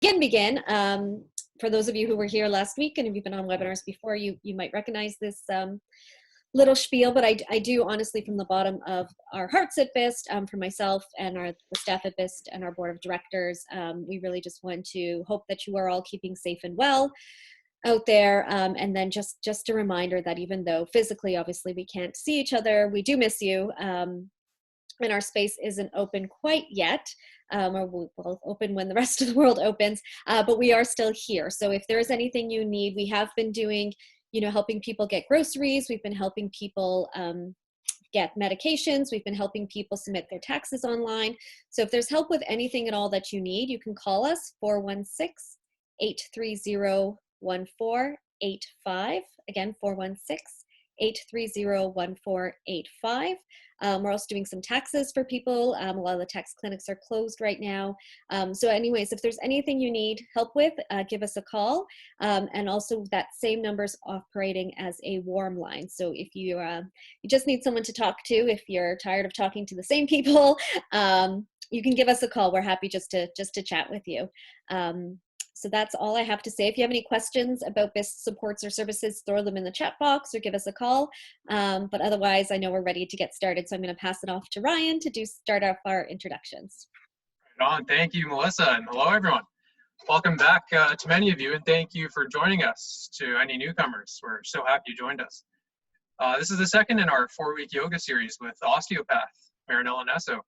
begin. For those of you who were here last week, and if you've been on webinars before, you might recognize this little spiel, but I do honestly, from the bottom of our hearts at BIST, for myself and the staff at BIST and our board of directors, we really just want to hope that you are all keeping safe and well out there. And then just a reminder that even though physically, obviously, we can't see each other, we do miss you. And our space isn't open quite yet, or we'll open when the rest of the world opens, but we are still here. So if there's anything you need, we have been doing, helping people get groceries. We've been helping people get medications. We've been helping people submit their taxes online. So if there's help with anything at all that you need, you can call us 416-830-1485. Again, 416-830-1485. We're also doing some taxes for people. A lot of the tax clinics are closed right now. So anyways, if there's anything you need help with, give us a call. And also that same number's operating as a warm line. So if you just need someone to talk to, if you're tired of talking to the same people, you can give us a call. We're happy just to chat with you. So that's all I have to say. If you have any questions about BIST supports or services, throw them in the chat box or give us a call. But otherwise, I know we're ready to get started. So I'm going to pass it off to Ryan to start off our introductions. Right on. Thank you, Melissa, and hello, everyone. Welcome back to many of you, and thank you for joining us. To any newcomers, we're so happy you joined us. This is the second in our 4-week yoga series with Osteopath, Marinella Nesso.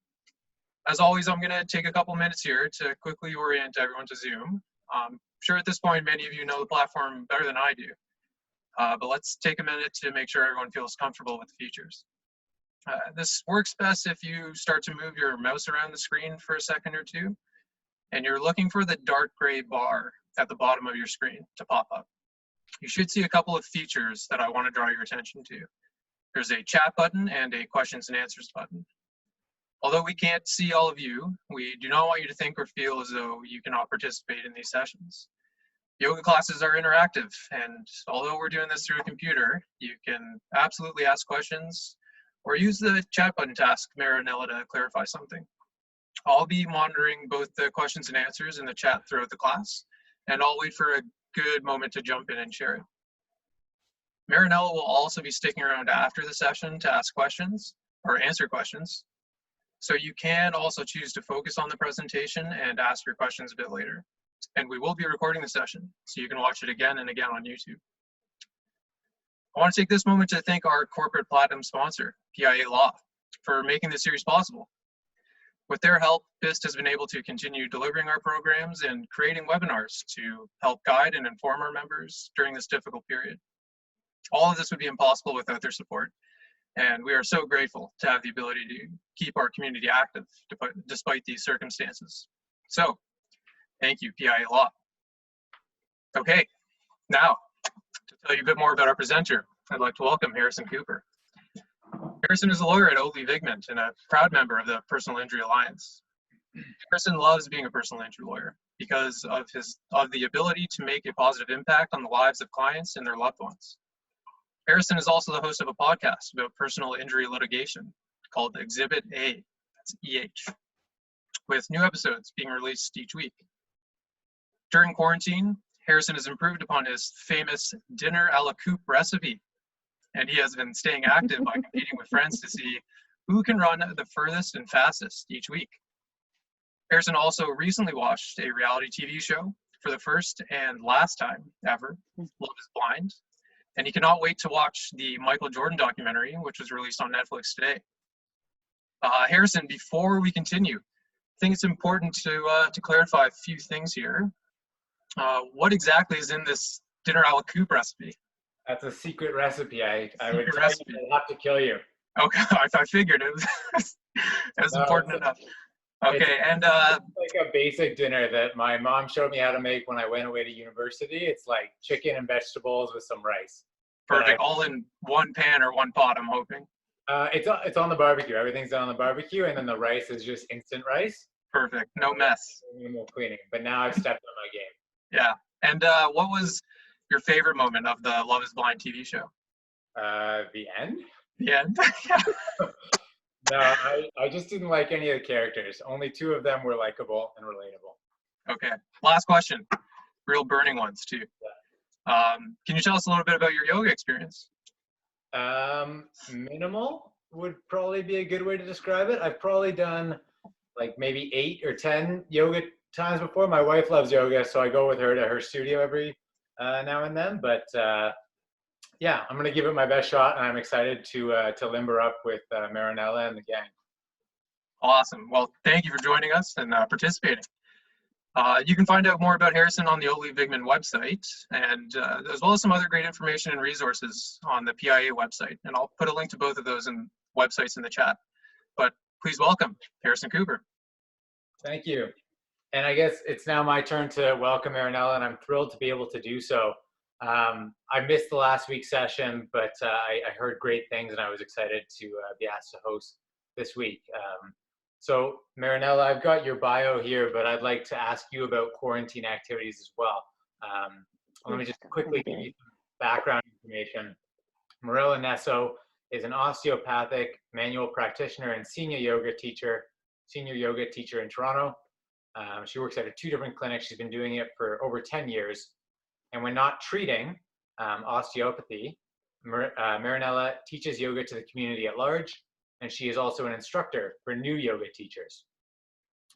As always, I'm going to take a couple minutes here to quickly orient everyone to Zoom. I'm sure at this point, many of you know the platform better than I do, but let's take a minute to make sure everyone feels comfortable with the features. This works best if you start to move your mouse around the screen for a second or two, and you're looking for the dark gray bar at the bottom of your screen to pop up. You should see a couple of features that I want to draw your attention to. There's a chat button and a questions and answers button. Although we can't see all of you, we do not want you to think or feel as though you cannot participate in these sessions. Yoga classes are interactive, and although we're doing this through a computer, you can absolutely ask questions or use the chat button to ask Marinella to clarify something. I'll be monitoring both the questions and answers in the chat throughout the class, and I'll wait for a good moment to jump in and share it. Marinella will also be sticking around after the session to ask questions or answer questions. So you can also choose to focus on the presentation and ask your questions a bit later. And we will be recording the session, so you can watch it again and again on YouTube. I want to take this moment to thank our corporate platinum sponsor, PIA Law, for making this series possible. With their help, BIST has been able to continue delivering our programs and creating webinars to help guide and inform our members during this difficult period. All of this would be impossible without their support. And we are so grateful to have the ability to keep our community active despite these circumstances. So, thank you, PIA Law. Okay, now, to tell you a bit more about our presenter, I'd like to welcome Harrison Cooper. Harrison is a lawyer at Oakley Vigment and a proud member of the Personal Injury Alliance. Harrison loves being a personal injury lawyer because of the ability to make a positive impact on the lives of clients and their loved ones. Harrison is also the host of a podcast about personal injury litigation called Exhibit A, that's EH, with new episodes being released each week. During quarantine, Harrison has improved upon his famous dinner a la coupe recipe, and he has been staying active by competing with friends to see who can run the furthest and fastest each week. Harrison also recently watched a reality TV show for the first and last time ever, Love is Blind, and he cannot wait to watch the Michael Jordan documentary, which was released on Netflix today. Harrison, before we continue, I think it's important to clarify a few things here. What exactly is in this dinner a la coupe recipe? That's a secret recipe. I would tell you I'd have to kill you. Okay, I figured it was, important enough. Okay, and it's like a basic dinner that my mom showed me how to make when I went away to university. It's like chicken and vegetables with some rice. Perfect, all in one pan or one pot, I'm hoping. It's on the barbecue. Everything's on the barbecue, and then the rice is just instant rice. Perfect, no mess. Minimal cleaning, but now I've stepped on my game. Yeah, and what was your favorite moment of the Love is Blind TV show? The end? The end? No, I just didn't like any of the characters. Only 2 of them were likable and relatable. Okay. Last question. Real burning ones too. Can you tell us a little bit about your yoga experience? Minimal would probably be a good way to describe it. I've probably done like maybe 8 or 10 yoga times before. My wife loves yoga, so I go with her to her studio every now and then. But yeah, I'm gonna give it my best shot, and I'm excited to limber up with Marinella and the gang. Awesome. Well, thank you for joining us and participating. You can find out more about Harrison on the Oatly Vigman website, and as well as some other great information and resources on the PIA website. And I'll put a link to both of those websites in the chat. But please welcome Harrison Cooper. Thank you. And I guess it's now my turn to welcome Marinella, and I'm thrilled to be able to do so. I missed the last week's session, but I heard great things, and I was excited to be asked to host this week. So Marinella, I've got your bio here, but I'd like to ask you about quarantine activities as well. Let me just quickly give you some background information. Marinella Nesso is an osteopathic manual practitioner and senior yoga teacher in Toronto. She works at 2 different clinics. She's been doing it for over 10 years. And when not treating osteopathy, Marinella teaches yoga to the community at large, and she is also an instructor for new yoga teachers.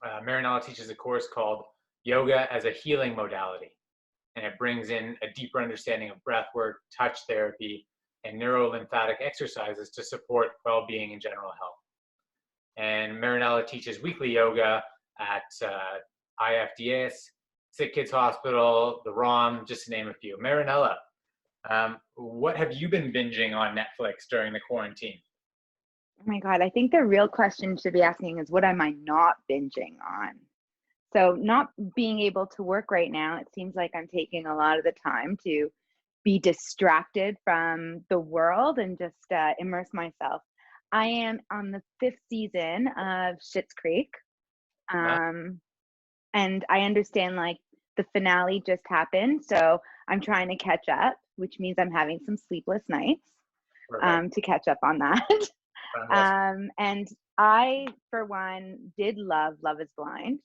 Marinella teaches a course called Yoga as a Healing Modality, and it brings in a deeper understanding of breath work, touch therapy, and neurolymphatic exercises to support well-being and general health. And Marinella teaches weekly yoga at IFDS, Sick Kids Hospital, the ROM, just to name a few. Marinella, what have you been binging on Netflix during the quarantine? Oh my God, I think the real question you should be asking is what am I not binging on? So not being able to work right now, it seems like I'm taking a lot of the time to be distracted from the world and just immerse myself. I am on the 5th season of Schitt's Creek. And I understand like the finale just happened, so I'm trying to catch up, which means I'm having some sleepless nights to catch up on that. And I, for one, did love Love is Blind.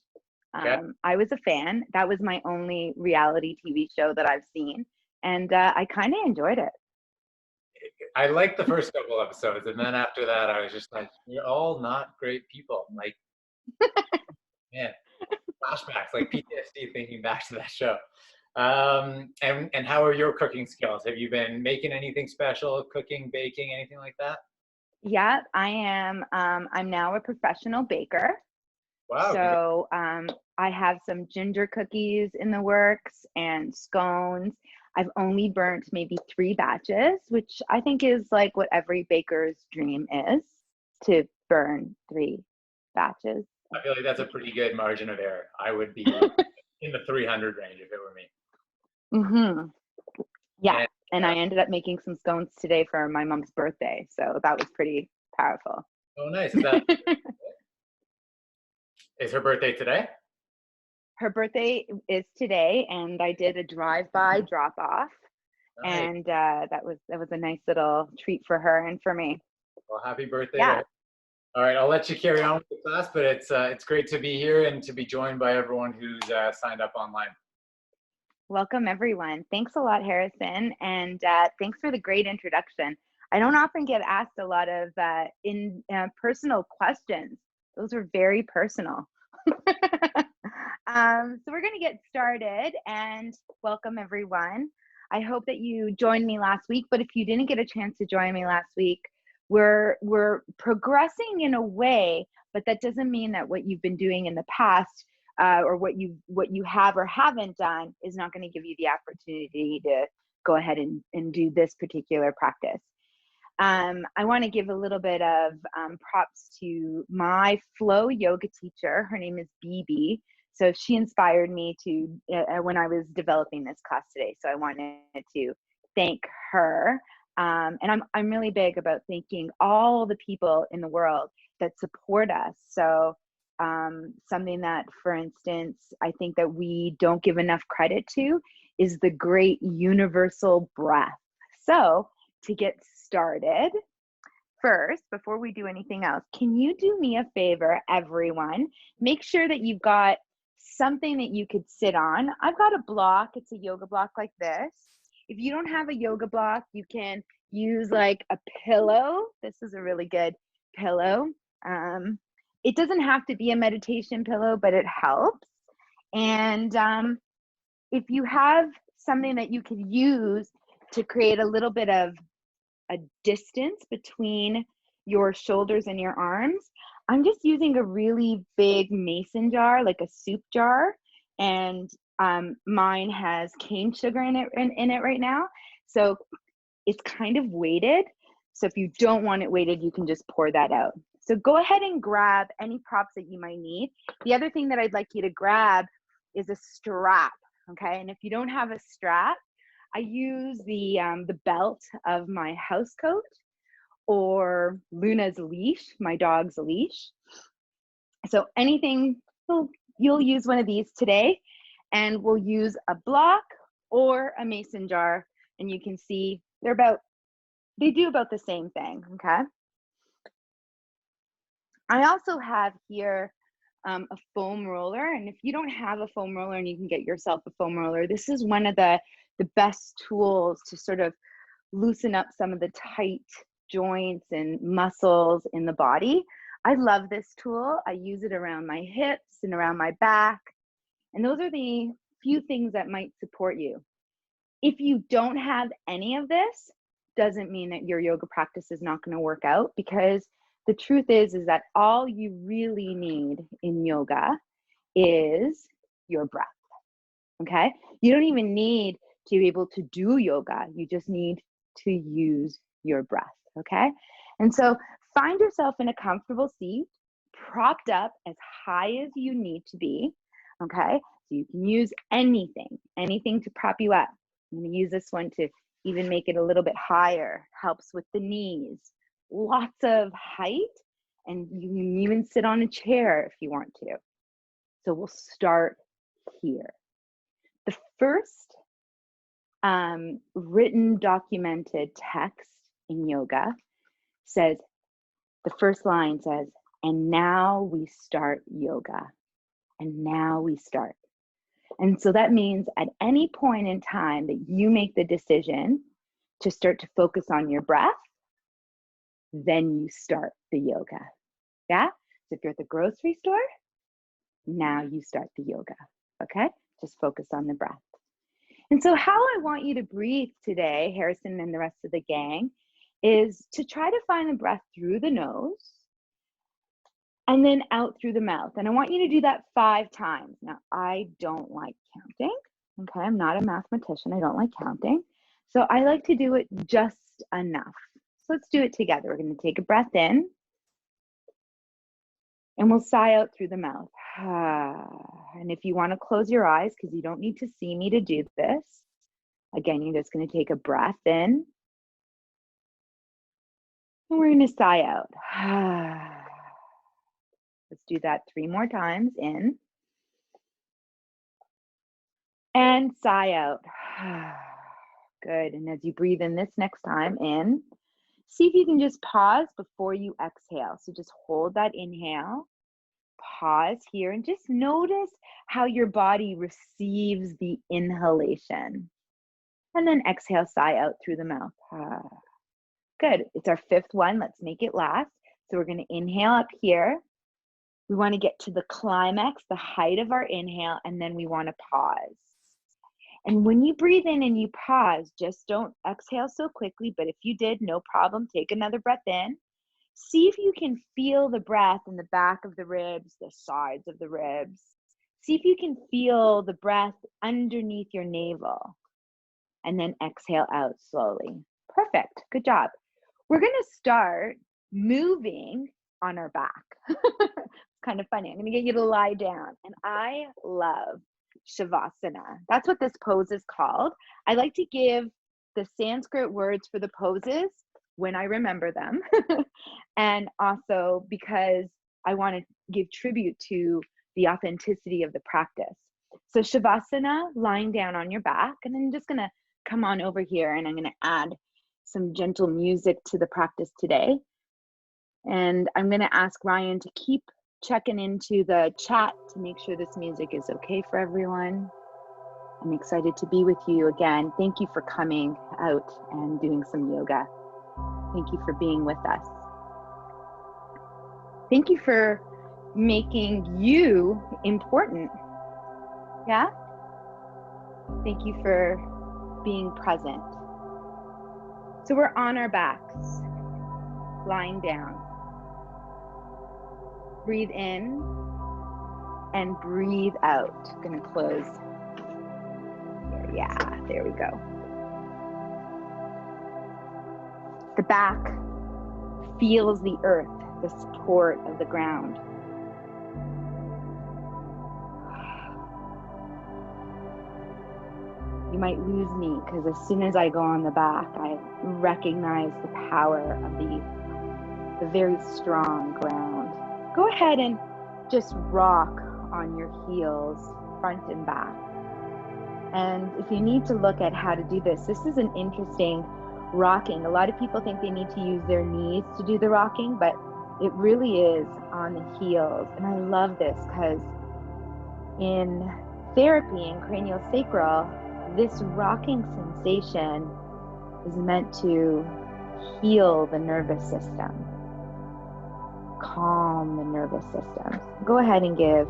I was a fan. That was my only reality TV show that I've seen, and I kind of enjoyed it. I liked the first couple episodes, and then after that, I was just like, "You're all not great people." Like, man, flashbacks, like PTSD, thinking back to that show. And how are your cooking skills? Have you been making anything special, cooking, baking, anything like that? Yeah, I am. I'm now a professional baker. Wow. So I have some ginger cookies in the works and scones. I've only burnt maybe 3 batches, which I think is like what every baker's dream is, to burn 3 batches. I feel like that's a pretty good margin of error. I would be in the 300 range if it were me. Mm-hmm. Yeah. And I ended up making some scones today for my mom's birthday. So that was pretty powerful. Oh, nice. Is her birthday today? Her birthday is today, and I did a drive-by drop-off. Nice. And that was a nice little treat for her and for me. Well, happy birthday. Yeah. All right, I'll let you carry on with the class, but it's great to be here and to be joined by everyone who's signed up online. Welcome, everyone. Thanks a lot, Harrison, and thanks for the great introduction. I don't often get asked a lot of personal questions. Those are very personal. So we're going to get started, and welcome, everyone. I hope that you joined me last week, but if you didn't get a chance to join me last week, we're progressing in a way, but that doesn't mean that what you've been doing in the past or what you have or haven't done is not going to give you the opportunity to go ahead and do this particular practice. I want to give a little bit of props to my flow yoga teacher. Her name is BB. So she inspired me to when I was developing this class today. So I wanted to thank her. And I'm really big about thanking all the people in the world that support us. So something that, for instance, I think that we don't give enough credit to is the great universal breath. So to get started, first, before we do anything else, can you do me a favor, everyone? Make sure that you've got something that you could sit on. I've got a block. It's a yoga block like this. If you don't have a yoga block, you can use like a pillow. This is a really good pillow. It doesn't have to be a meditation pillow, but it helps. And if you have something that you could use to create a little bit of a distance between your shoulders and your arms, I'm just using a really big mason jar, like a soup jar, and mine has cane sugar in it right now, so it's kind of weighted. So if you don't want it weighted, you can just pour that out. So go ahead and grab any props that you might need. The other thing that I'd like you to grab is a strap, okay? And if you don't have a strap, I use the belt of my house coat or Luna's leash, my dog's leash. So anything, you'll use one of these today, and we'll use a block or a mason jar, and you can see they do about the same thing, okay? I also have here a foam roller, and if you don't have a foam roller and you can get yourself a foam roller, this is one of the best tools to sort of loosen up some of the tight joints and muscles in the body. I love this tool. I use it around my hips and around my back, and those are the few things that might support you. If you don't have any of this, doesn't mean that your yoga practice is not going to work out, because the truth is that all you really need in yoga is your breath, okay? You don't even need to be able to do yoga. You just need to use your breath, okay? And so find yourself in a comfortable seat, propped up as high as you need to be, okay? So you can use anything to prop you up. I'm going to use this one to even make it a little bit higher, helps with the knees. Lots of height, and you can even sit on a chair if you want to. So we'll start here. The first written documented text in yoga says, the first line says, and now we start yoga. And now we start. And so that means at any point in time that you make the decision to start to focus on your breath, then you start the yoga. Yeah? So if you're at the grocery store, now you start the yoga. Okay? Just focus on the breath. And so how I want you to breathe today, Harrison and the rest of the gang, is to try to find the breath through the nose and then out through the mouth. And I want you to do that 5 times. Now, I don't like counting. Okay? I'm not a mathematician. I don't like counting. So I like to do it just enough. So let's do it together. We're going to take a breath in, and we'll sigh out through the mouth. And if you want to close your eyes, because you don't need to see me to do this, again, you're just going to take a breath in, and we're going to sigh out. Let's do that 3 more times. In and sigh out. Good. And as you breathe in this next time, in, see if you can just pause before you exhale. So just hold that inhale, pause here, and just notice how your body receives the inhalation. And then exhale, sigh out through the mouth. Good. It's our 5th one. Let's make it last. So we're going to inhale up here. We want to get to the climax, the height of our inhale, and then we want to pause. And when you breathe in and you pause, just don't exhale so quickly, but if you did, no problem. Take another breath in. See if you can feel the breath in the back of the ribs, the sides of the ribs. See if you can feel the breath underneath your navel. And then exhale out slowly. Perfect. Good job. We're going to start moving on our back. It's kind of funny. I'm going to get you to lie down. And I love Shavasana. That's what this pose is called. I like to give the Sanskrit words for the poses when I remember them. And also because I want to give tribute to the authenticity of the practice. So Shavasana, lying down on your back, and I'm just going to come on over here and I'm going to add some gentle music to the practice today. And I'm going to ask Ryan to keep checking into the chat to make sure this music is okay for everyone. I'm excited to be with you again. Thank you for coming out and doing some yoga. Thank you for being with us. Thank you for making you important. Yeah? Thank you for being present. So we're on our backs, lying down. Breathe in and breathe out. I'm gonna close. Yeah, there we go. The back feels the earth, the support of the ground. You might lose me because as soon as I go on the back, I recognize the power of the very strong ground. Go ahead and just rock on your heels, front and back. And if you need to look at how to do this, this is an interesting rocking. A lot of people think they need to use their knees to do the rocking, but it really is on the heels. And I love this because in therapy and craniosacral, this rocking sensation is meant to heal the nervous system, calm the nervous system. Go ahead and give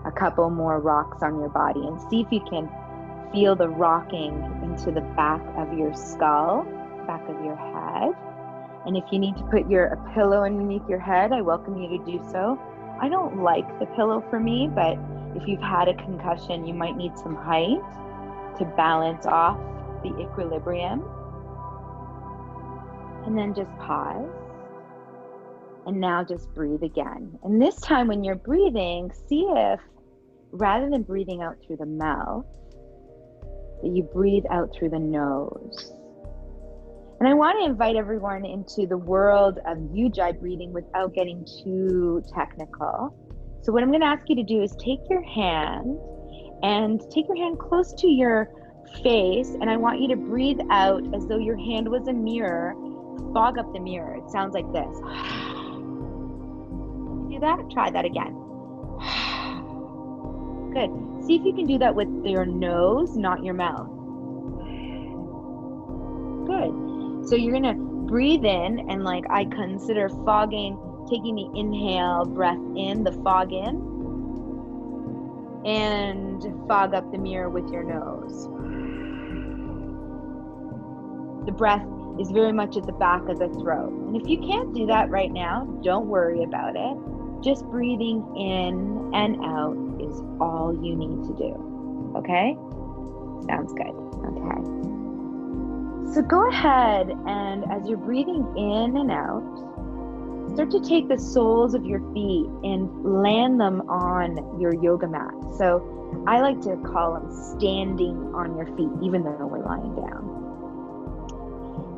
a couple more rocks on your body and see if you can feel the rocking into the back of your skull, back of your head. And if you need to put a pillow underneath your head, I welcome you to do so. I don't like the pillow for me, but if you've had a concussion, you might need some height to balance off the equilibrium. And then just pause. And now just breathe again. And this time when you're breathing, see if rather than breathing out through the mouth, that you breathe out through the nose. And I want to invite everyone into the world of Ujjayi breathing without getting too technical. So what I'm going to ask you to do is take your hand close to your face, and I want you to breathe out as though your hand was a mirror. Fog up the mirror. It sounds like this. Do that? Try that again. Good. See if you can do that with your nose, not your mouth. Good. So you're gonna breathe in and like I consider fogging, taking the inhale breath in, the fog in, and fog up the mirror with your nose. The breath is very much at the back of the throat. And if you can't do that right now, don't worry about it. Just breathing in and out is all you need to do. Okay? Sounds good. Okay. So go ahead and as you're breathing in and out, start to take the soles of your feet and land them on your yoga mat. So I like to call them standing on your feet, even though we're lying down.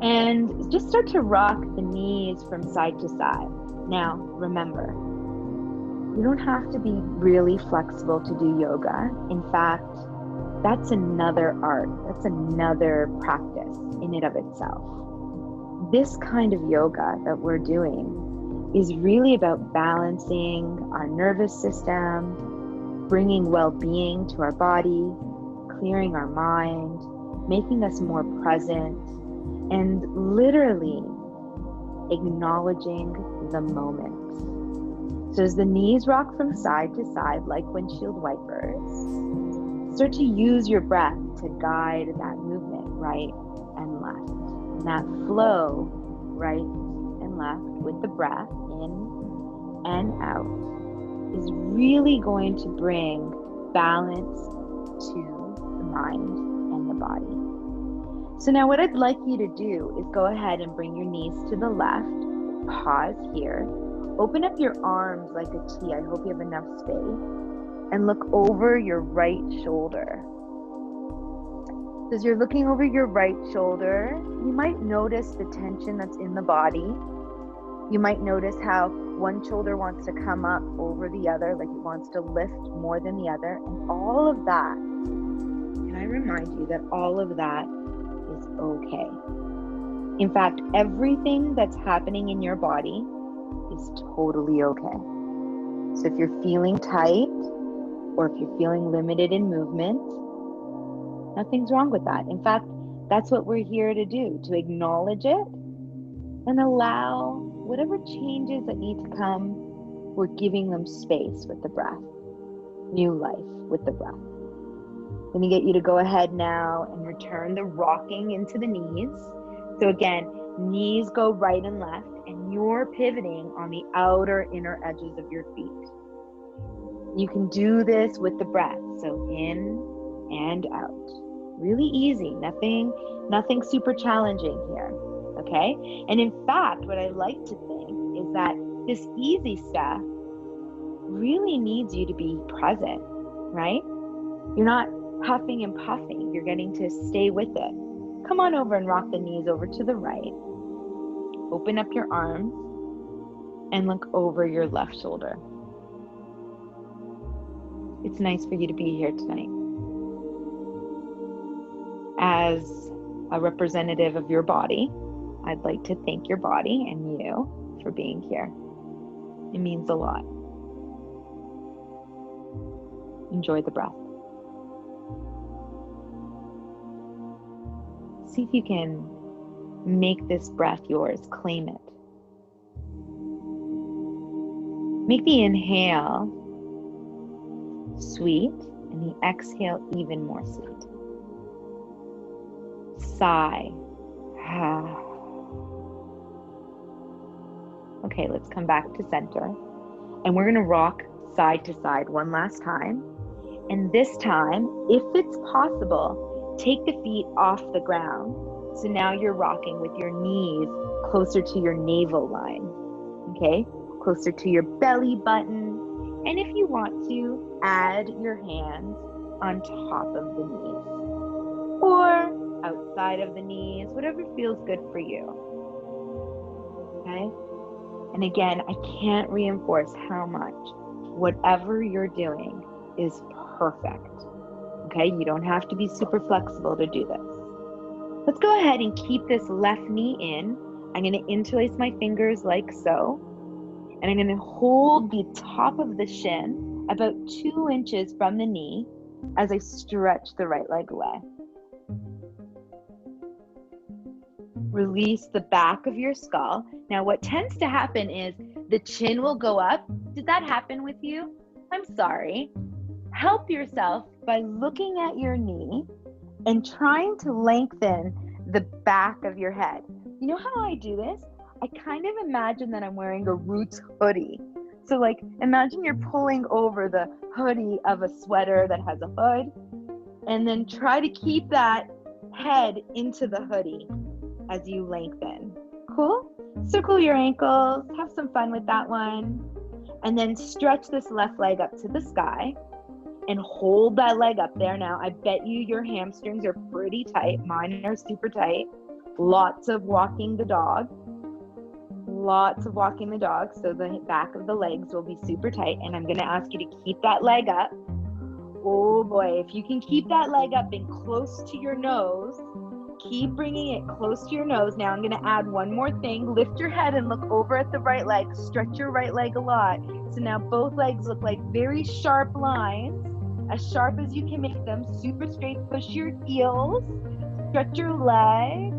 And just start to rock the knees from side to side. Now, remember, you don't have to be really flexible to do yoga. In fact, that's another art. That's another practice in and of itself. This kind of yoga that we're doing is really about balancing our nervous system, bringing well-being to our body, clearing our mind, making us more present, and literally acknowledging the moment. So as the knees rock from side to side like windshield wipers, start to use your breath to guide that movement right and left. And that flow right and left with the breath in and out is really going to bring balance to the mind and the body. So now what I'd like you to do is go ahead and bring your knees to the left, pause here, open up your arms like a T, I hope you have enough space, and look over your right shoulder. So as you're looking over your right shoulder, you might notice the tension that's in the body. You might notice how one shoulder wants to come up over the other, like it wants to lift more than the other, and all of that, can I remind you that all of that is okay. In fact, everything that's happening in your body is totally okay. So if you're feeling tight or if you're feeling limited in movement, nothing's wrong with that. In fact, that's what we're here to do, to acknowledge it and allow whatever changes that need to come. We're giving them space with the breath, new life with the breath. I'm going to get you to go ahead now and return the rocking into the knees. So again, knees go right and left, and you're pivoting on the outer inner edges of your feet. You can do this with the breath. So in and out. Really easy. Nothing super challenging here. Okay? And in fact, what I like to think is that this easy stuff really needs you to be present, right? You're not huffing and puffing. You're getting to stay with it. Come on over and rock the knees over to the right. Open up your arms and look over your left shoulder. It's nice for you to be here tonight. As a representative of your body, I'd like to thank your body and you for being here. It means a lot. Enjoy the breath. See if you can make this breath yours. Claim it. Make the inhale sweet and the exhale even more sweet. Sigh. Okay, let's come back to center. And we're going to rock side to side one last time. And this time, if it's possible, take the feet off the ground. So now you're rocking with your knees closer to your navel line. Okay? Closer to your belly button. And if you want to, add your hands on top of the knees. Or outside of the knees, whatever feels good for you. Okay? And again, I can't reinforce how much whatever you're doing is perfect. Okay? You don't have to be super flexible to do this. Let's go ahead and keep this left knee in. I'm going to interlace my fingers like so. And I'm going to hold the top of the shin about 2 inches from the knee as I stretch the right leg away. Release the back of your skull. Now, what tends to happen is the chin will go up. Did that happen with you? I'm sorry. Help yourself by looking at your knee and trying to lengthen the back of your head. You know how I do this? I kind of imagine that I'm wearing a Roots hoodie. So like, imagine you're pulling over the hoodie of a sweater that has a hood, and then try to keep that head into the hoodie as you lengthen. Cool? Circle your ankles, have some fun with that one. And then stretch this left leg up to the sky and hold that leg up there. Now, I bet you your hamstrings are pretty tight. Mine are super tight. Lots of walking the dog. So the back of the legs will be super tight. And I'm going to ask you to keep that leg up. Oh boy, if you can keep that leg up and close to your nose, keep bringing it close to your nose. Now I'm going to add one more thing. Lift your head and look over at the right leg. Stretch your right leg a lot. So now both legs look like very sharp lines, as sharp as you can make them. Super straight. Push your heels. Stretch your legs.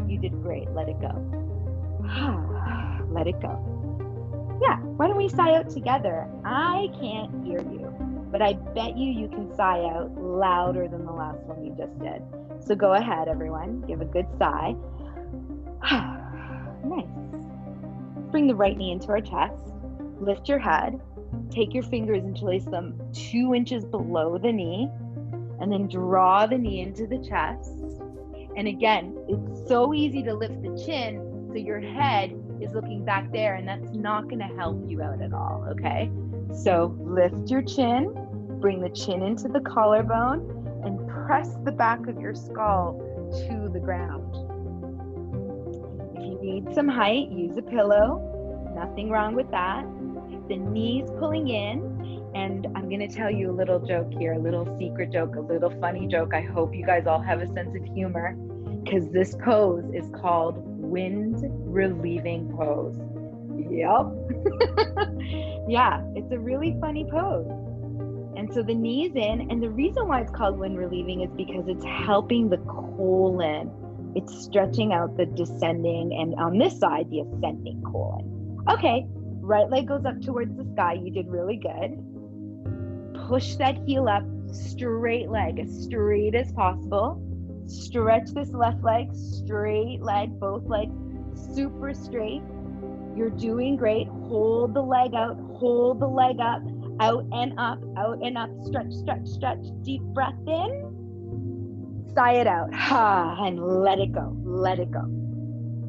You did great. Let it go. Let it go. Yeah, why don't we sigh out together? I can't hear you, but I bet you can sigh out louder than the last one you just did. So go ahead, everyone. Give a good sigh. Nice. Bring the right knee into our chest. Lift your head. Take your fingers and place them 2 inches below the knee. And then draw the knee into the chest. And again, it's so easy to lift the chin so your head is looking back there, and that's not going to help you out at all, okay? So lift your chin. Bring the chin into the collarbone. And press the back of your skull to the ground. If you need some height, use a pillow. Nothing wrong with that. The knees pulling in. And I'm going to tell you a little joke here, a little secret joke, a little funny joke. I hope you guys all have a sense of humor, because this pose is called wind relieving pose. Yep. Yeah, it's a really funny pose. And so the knees in, and the reason why it's called wind relieving is because it's helping the colon. It's stretching out the descending, and on this side, the ascending colon. Okay, right leg goes up towards the sky. You did really good. Push that heel up, straight leg, as straight as possible. Stretch this left leg, straight leg, both legs super straight. You're doing great. Hold the leg out, hold the leg up, out and up, stretch, stretch, stretch. Deep breath in, sigh it out, and let it go, let it go.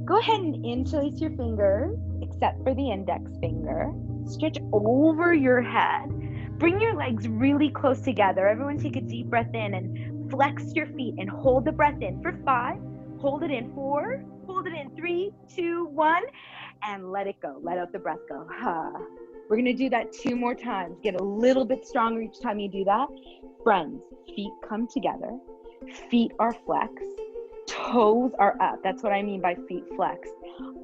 Go ahead and interlace your fingers, except for the index finger. Stretch over your head. Bring your legs really close together. Everyone take a deep breath in and flex your feet and hold the breath in for 5. Hold it in 4. Hold it in 3, 2, 1, and let it go. Let out the breath go. We're going to do that 2 more times. Get a little bit stronger each time you do that. Friends, feet come together. Feet are flexed. Toes are up. That's what I mean by feet flexed.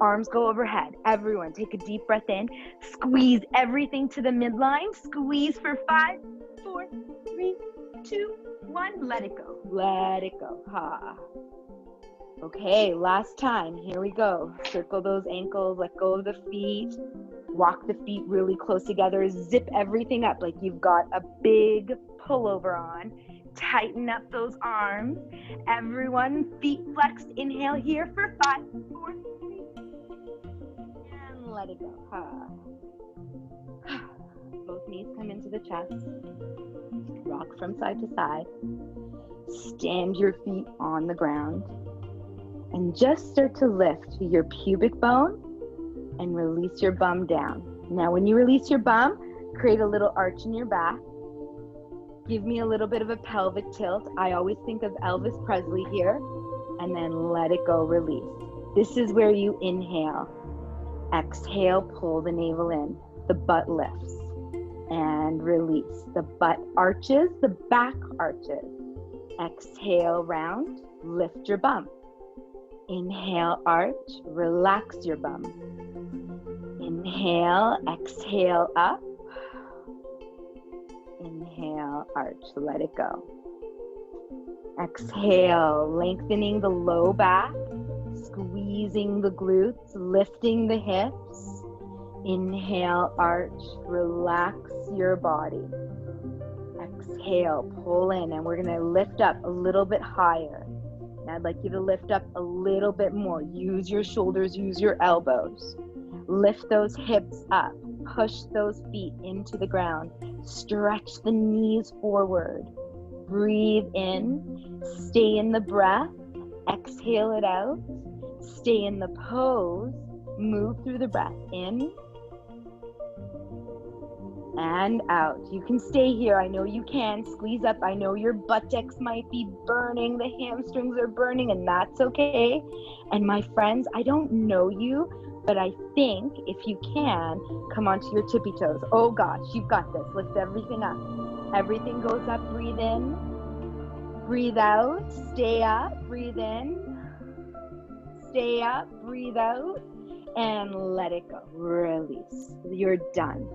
Arms go overhead. Everyone take a deep breath in. Squeeze everything to the midline. Squeeze for 5, 4, 3, 2, 1. Let it go. Let it go. Okay, last time. Here we go. Circle those ankles. Let go of the feet. Walk the feet really close together. Zip everything up like you've got a big pullover on. Tighten up those arms. Everyone, feet flexed. Inhale here for 5, 4, 3, and let it go. Both knees come into the chest. Rock from side to side. Stand your feet on the ground. And just start to lift your pubic bone and release your bum down. Now, when you release your bum, create a little arch in your back. Give me a little bit of a pelvic tilt. I always think of Elvis Presley here. And then let it go, release. This is where you inhale. Exhale, pull the navel in. The butt lifts. And release. The butt arches, the back arches. Exhale, round. Lift your bum. Inhale, arch. Relax your bum. Inhale, exhale, up. Inhale, arch, let it go. Exhale, lengthening the low back, squeezing the glutes, lifting the hips. Inhale, arch, relax your body. Exhale, pull in, and we're gonna lift up a little bit higher. Now I'd like you to lift up a little bit more. Use your shoulders, use your elbows. Lift those hips up. Push those feet into the ground. Stretch the knees forward. Breathe in. Stay in the breath. Exhale it out. Stay in the pose. Move through the breath. In and out. You can stay here. I know you can. Squeeze up. I know your buttocks might be burning. The hamstrings are burning, and that's okay. And my friends, I don't know you, but I think if you can, come onto your tippy toes. Oh gosh, you've got this. Lift everything up. Everything goes up. Breathe in. Breathe out. Stay up. Breathe in. Stay up. Breathe out. And let it go. Release. You're done.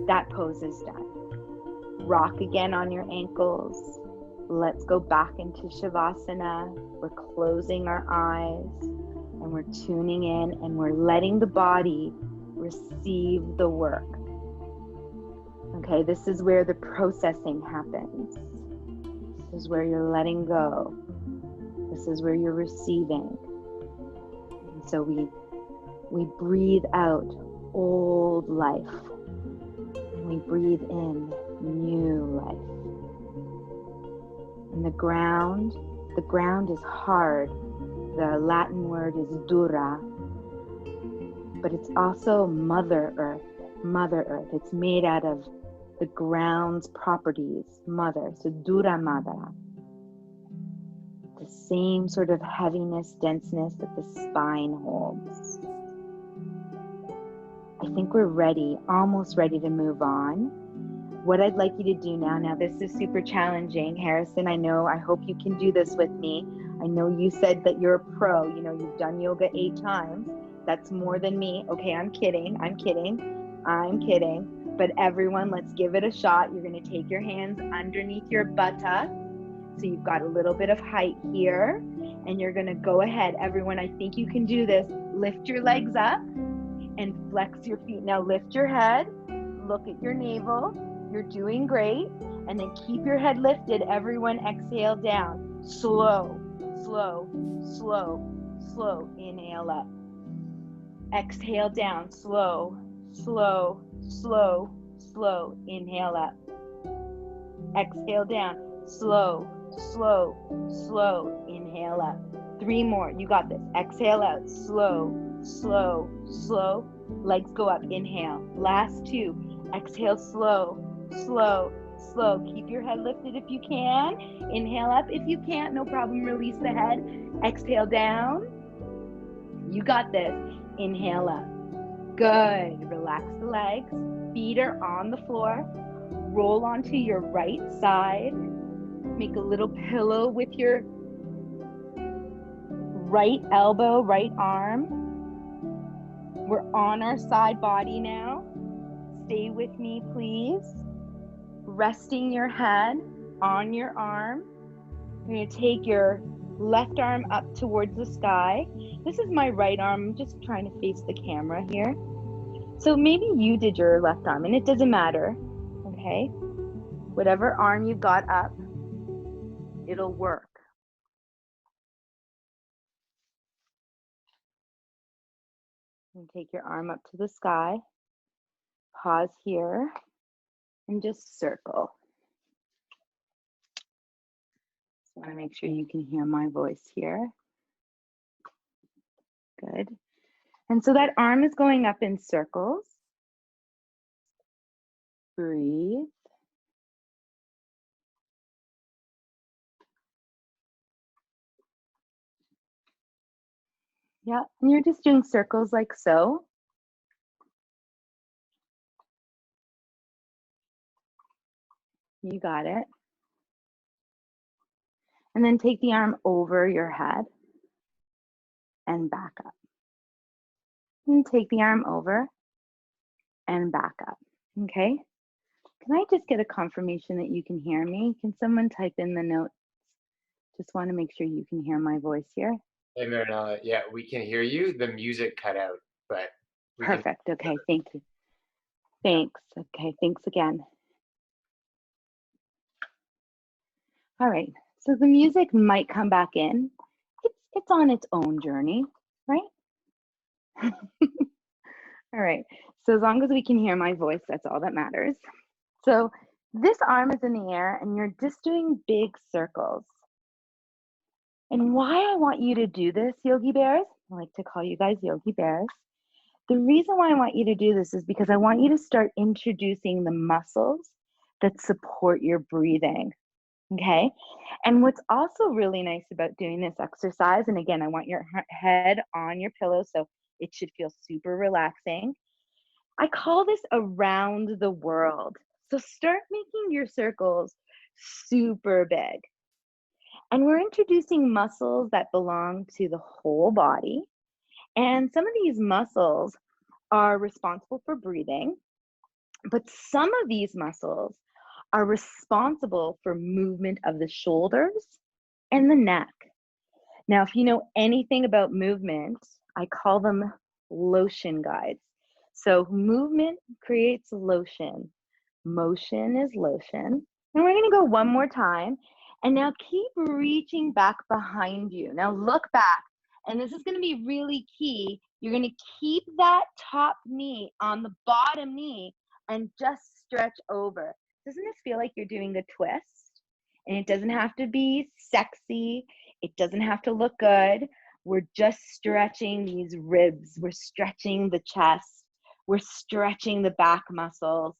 That pose is done. Rock again on your ankles. Let's go back into Shavasana. We're closing our eyes and we're tuning in and we're letting the body receive the work. Okay, this is where the processing happens. This is where you're letting go. This is where you're receiving. And so we breathe out old life. And we breathe in new life. And the ground is hard. The Latin word is dura, but it's also Mother Earth. Mother Earth. It's made out of the ground's properties, mother. So dura madra. The same sort of heaviness, denseness that the spine holds. I think we're ready, almost ready to move on. What I'd like you to do now this is super challenging. Harrison, I hope you can do this with me. I know you said that you're a pro, you've done yoga 8 times. That's more than me. Okay, I'm kidding. But everyone, let's give it a shot. You're going to take your hands underneath your buttock. So you've got a little bit of height here. And you're going to go ahead. Everyone, I think you can do this. Lift your legs up and flex your feet. Now lift your head. Look at your navel. You're doing great. And then keep your head lifted. Everyone, exhale down. Slow, slow, slow, slow. Inhale up. Exhale down. Slow, slow, slow, slow. Inhale up. Exhale down. Slow, slow, slow. Inhale up. 3 more. You got this. Exhale out. Slow, slow, slow. Legs go up. Inhale. Last 2. Exhale. Slow, slow, slow. Keep your head lifted if you can. Inhale up. If you can't, no problem. Release the head. Exhale down. You got this. Inhale up. Good. Relax the legs. Feet are on the floor. Roll onto your right side. Make a little pillow with your right elbow, right arm. We're on our side body now. Stay with me, please. Resting your head on your arm. You're going to take your left arm up towards the sky. This is my right arm. I'm just trying to face the camera here. So maybe you did your left arm, and it doesn't matter, okay? Whatever arm you got up, it'll work. And take your arm up to the sky. Pause here and just circle. Just want to make sure you can hear my voice here. Good. And so that arm is going up in circles. Breathe. Yeah, and you're just doing circles like so. You got it. And then take the arm over your head and back up. And take the arm over and back up. Okay? Can I just get a confirmation that you can hear me? Can someone type in the notes? Just want to make sure you can hear my voice here. Hey, Marinella. Yeah, we can hear you. The music cut out, but we can. Perfect. Okay, thank you. Thanks. Okay, thanks again. All right, so the music might come back in. It's on its own journey, right? All right, so as long as we can hear my voice, that's all that matters. So this arm is in the air and you're just doing big circles. And why I want you to do this, Yogi Bears, I like to call you guys Yogi Bears. The reason why I want you to do this is because I want you to start introducing the muscles that support your breathing, okay? And what's also really nice about doing this exercise, and again, I want your head on your pillow, so it should feel super relaxing. I call this around the world. So start making your circles super big. And we're introducing muscles that belong to the whole body. And some of these muscles are responsible for breathing, but some of these muscles are responsible for movement of the shoulders and the neck. Now, if you know anything about movement, I call them lotion guides. So movement creates lotion. Motion is lotion. And we're going to go one more time. And now keep reaching back behind you. Now look back. And this is going to be really key. You're going to keep that top knee on the bottom knee and just stretch over. Doesn't this feel like you're doing a twist? And it doesn't have to be sexy. It doesn't have to look good. We're just stretching these ribs. We're stretching the chest. We're stretching the back muscles.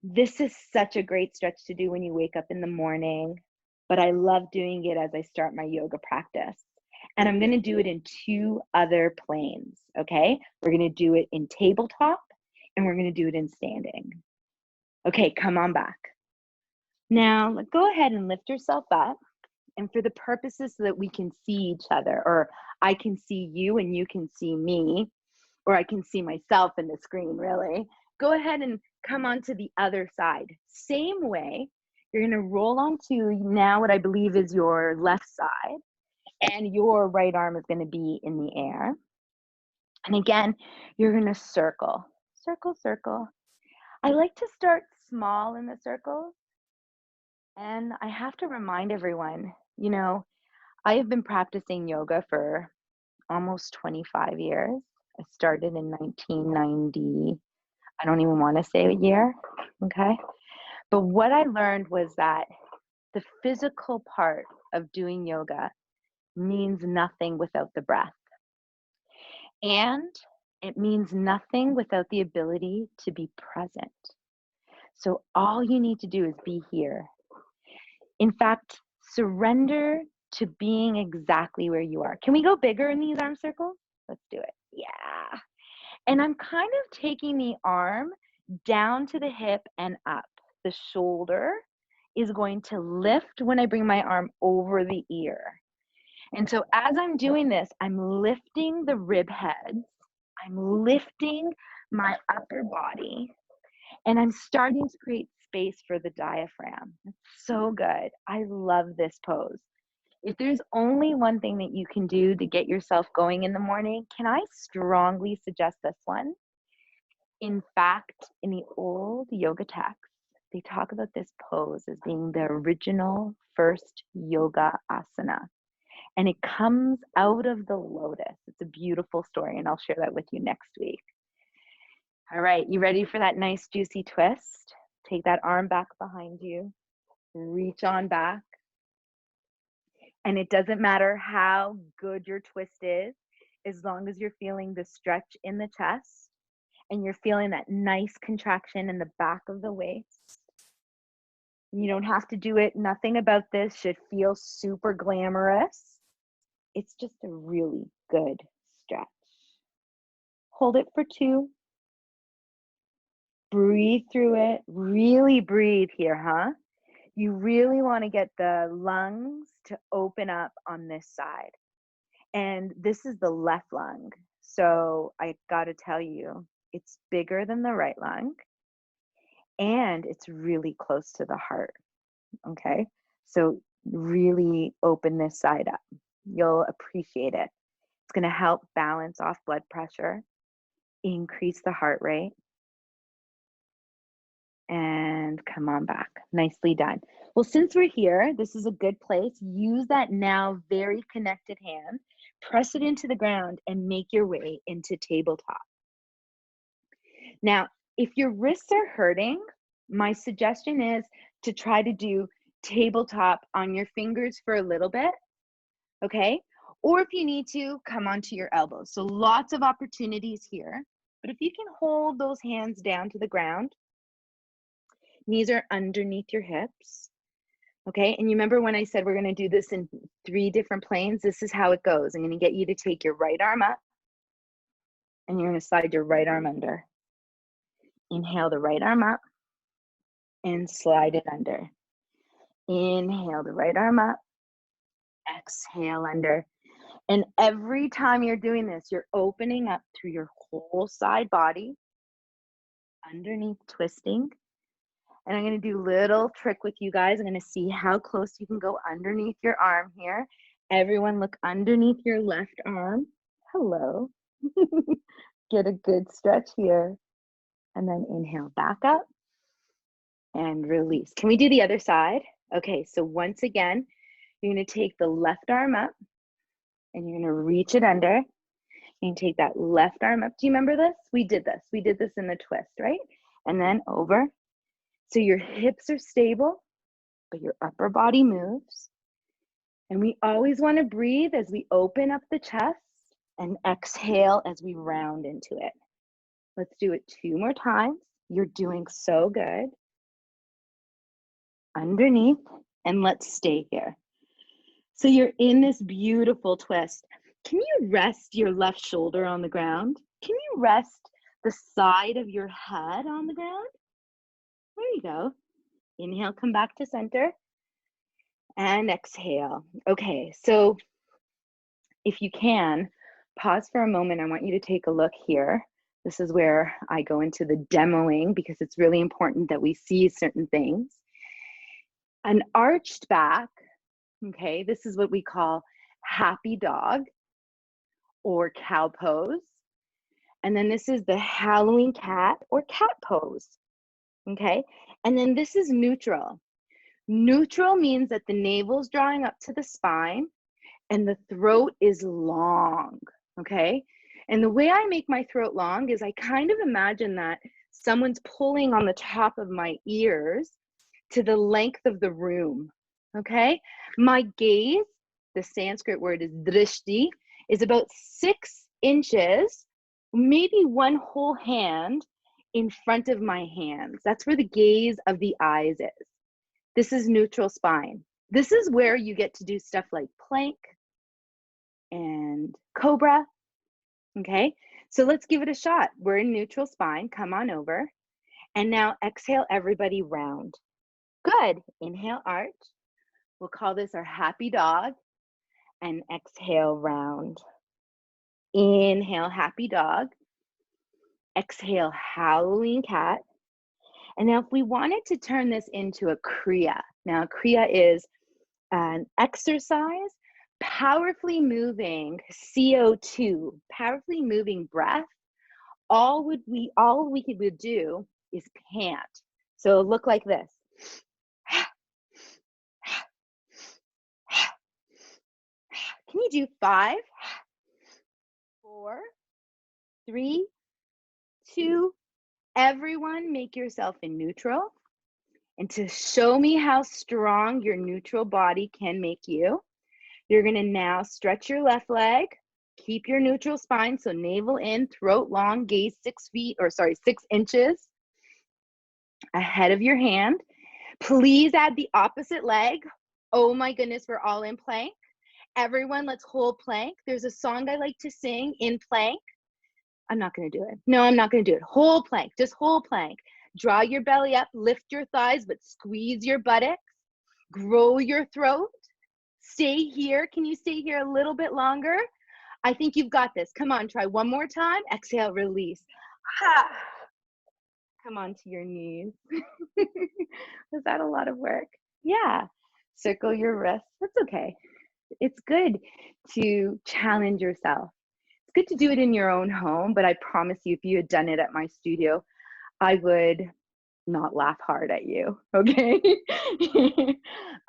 This is such a great stretch to do when you wake up in the morning, but I love doing it as I start my yoga practice. And I'm going to do it in 2 other planes, okay? We're going to do it in tabletop and we're going to do it in standing. Okay, come on back. Now, go ahead and lift yourself up. And for the purposes so that we can see each other, or I can see you and you can see me, or I can see myself in the screen, really. Go ahead and come onto the other side. Same way, you're gonna roll onto now what I believe is your left side, and your right arm is gonna be in the air. And again, you're gonna circle, circle, circle. I like to start small in the circles. And I have to remind everyone, you know, I have been practicing yoga for almost 25 years. I started in 1990. I don't even want to say a year, okay? But what I learned was that the physical part of doing yoga means nothing without the breath. And it means nothing without the ability to be present. So all you need to do is be here. In fact, surrender to being exactly where you are. Can we go bigger in these arm circles? Let's do it. Yeah. And I'm kind of taking the arm down to the hip and up. The shoulder is going to lift when I bring my arm over the ear. And so as I'm doing this, I'm lifting the rib heads. I'm lifting my upper body. And I'm starting to create space for the diaphragm. It's so good. I love this pose. If there's only one thing that you can do to get yourself going in the morning, can I strongly suggest this one? In fact, in the old yoga texts, they talk about this pose as being the original first yoga asana. And it comes out of the lotus. It's a beautiful story, and I'll share that with you next week. All right, you ready for that nice juicy twist? Take that arm back behind you, reach on back. And it doesn't matter how good your twist is, as long as you're feeling the stretch in the chest and you're feeling that nice contraction in the back of the waist. You don't have to do it. Nothing about this should feel super glamorous. It's just a really good stretch. Hold it for 2. Breathe through it. Really breathe here, huh? You really want to get the lungs to open up on this side. And this is the left lung. So I got to tell you, it's bigger than the right lung. And it's really close to the heart. Okay? So really open this side up. You'll appreciate it. It's going to help balance off blood pressure, increase the heart rate. And come on back. Nicely done. Well, since we're here, this is a good place. Use that now very connected hand, press it into the ground, and make your way into tabletop. Now, if your wrists are hurting, my suggestion is to try to do tabletop on your fingers for a little bit, okay? Or if you need to, come onto your elbows. So lots of opportunities here. But if you can hold those hands down to the ground, knees are underneath your hips, okay? And you remember when I said we're gonna do this in 3 different planes? This is how it goes. I'm gonna get you to take your right arm up, and you're gonna slide your right arm under. Inhale the right arm up, and slide it under. Inhale the right arm up, exhale under. And every time you're doing this, you're opening up through your whole side body, underneath twisting. And I'm going to do a little trick with you guys. I'm going to see how close you can go underneath your arm here. Everyone look underneath your left arm. Hello. Get a good stretch here. And then inhale back up and release. Can we do the other side? Okay, so once again, you're going to take the left arm up and you're going to reach it under. And take that left arm up. Do you remember this? We did this. We did this in the twist, right? And then over. So your hips are stable, but your upper body moves. And we always want to breathe as we open up the chest and exhale as we round into it. Let's do it 2 more times. You're doing so good. Underneath, and let's stay here. So you're in this beautiful twist. Can you rest your left shoulder on the ground? Can you rest the side of your head on the ground? There you go. Inhale, come back to center. And exhale. Okay, so if you can, pause for a moment. I want you to take a look here. This is where I go into the demoing because it's really important that we see certain things. An arched back, okay, this is what we call happy dog or cow pose. And then this is the Halloween cat or cat pose, okay? And then this is neutral. Neutral means that the navel's drawing up to the spine and the throat is long, okay? And the way I make my throat long is I kind of imagine that someone's pulling on the top of my ears to the length of the room, okay? My gaze, the Sanskrit word is drishti, is about 6 inches, maybe one whole hand in front of my hands. That's where the gaze of the eyes is. This is neutral spine. This is where you get to do stuff like plank and cobra, okay? So let's give it a shot. We're in neutral spine, come on over. And now exhale, everybody round. Good, inhale, arch. We'll call this our happy dog. And exhale, round. Inhale, happy dog. Exhale, Halloween cat. And now if we wanted to turn this into a Kriya, now a Kriya is an exercise, powerfully moving CO2, powerfully moving breath. All we would do is pant. So it'll look like this. Can you do 5, 4, 3, 2, everyone make yourself in neutral. And to show me how strong your neutral body can make you, you're gonna now stretch your left leg, keep your neutral spine, so navel in, throat long, gaze 6 inches ahead of your hand. Please add the opposite leg. Oh my goodness, we're all in plank. Everyone, let's hold plank. There's a song I like to sing in plank. I'm not gonna do it. No, I'm not gonna do it. Hold plank, just hold plank. Draw your belly up, lift your thighs, but squeeze your buttocks. Grow your throat. Stay here. Can you stay here a little bit longer? I think you've got this. Come on, try one more time. Exhale, release. Ha. Come on to your knees. Was that a lot of work? Yeah. Circle your wrists. That's okay. It's good to challenge yourself. It's good to do it in your own home, but I promise you, if you had done it at my studio, I would not laugh hard at you, okay?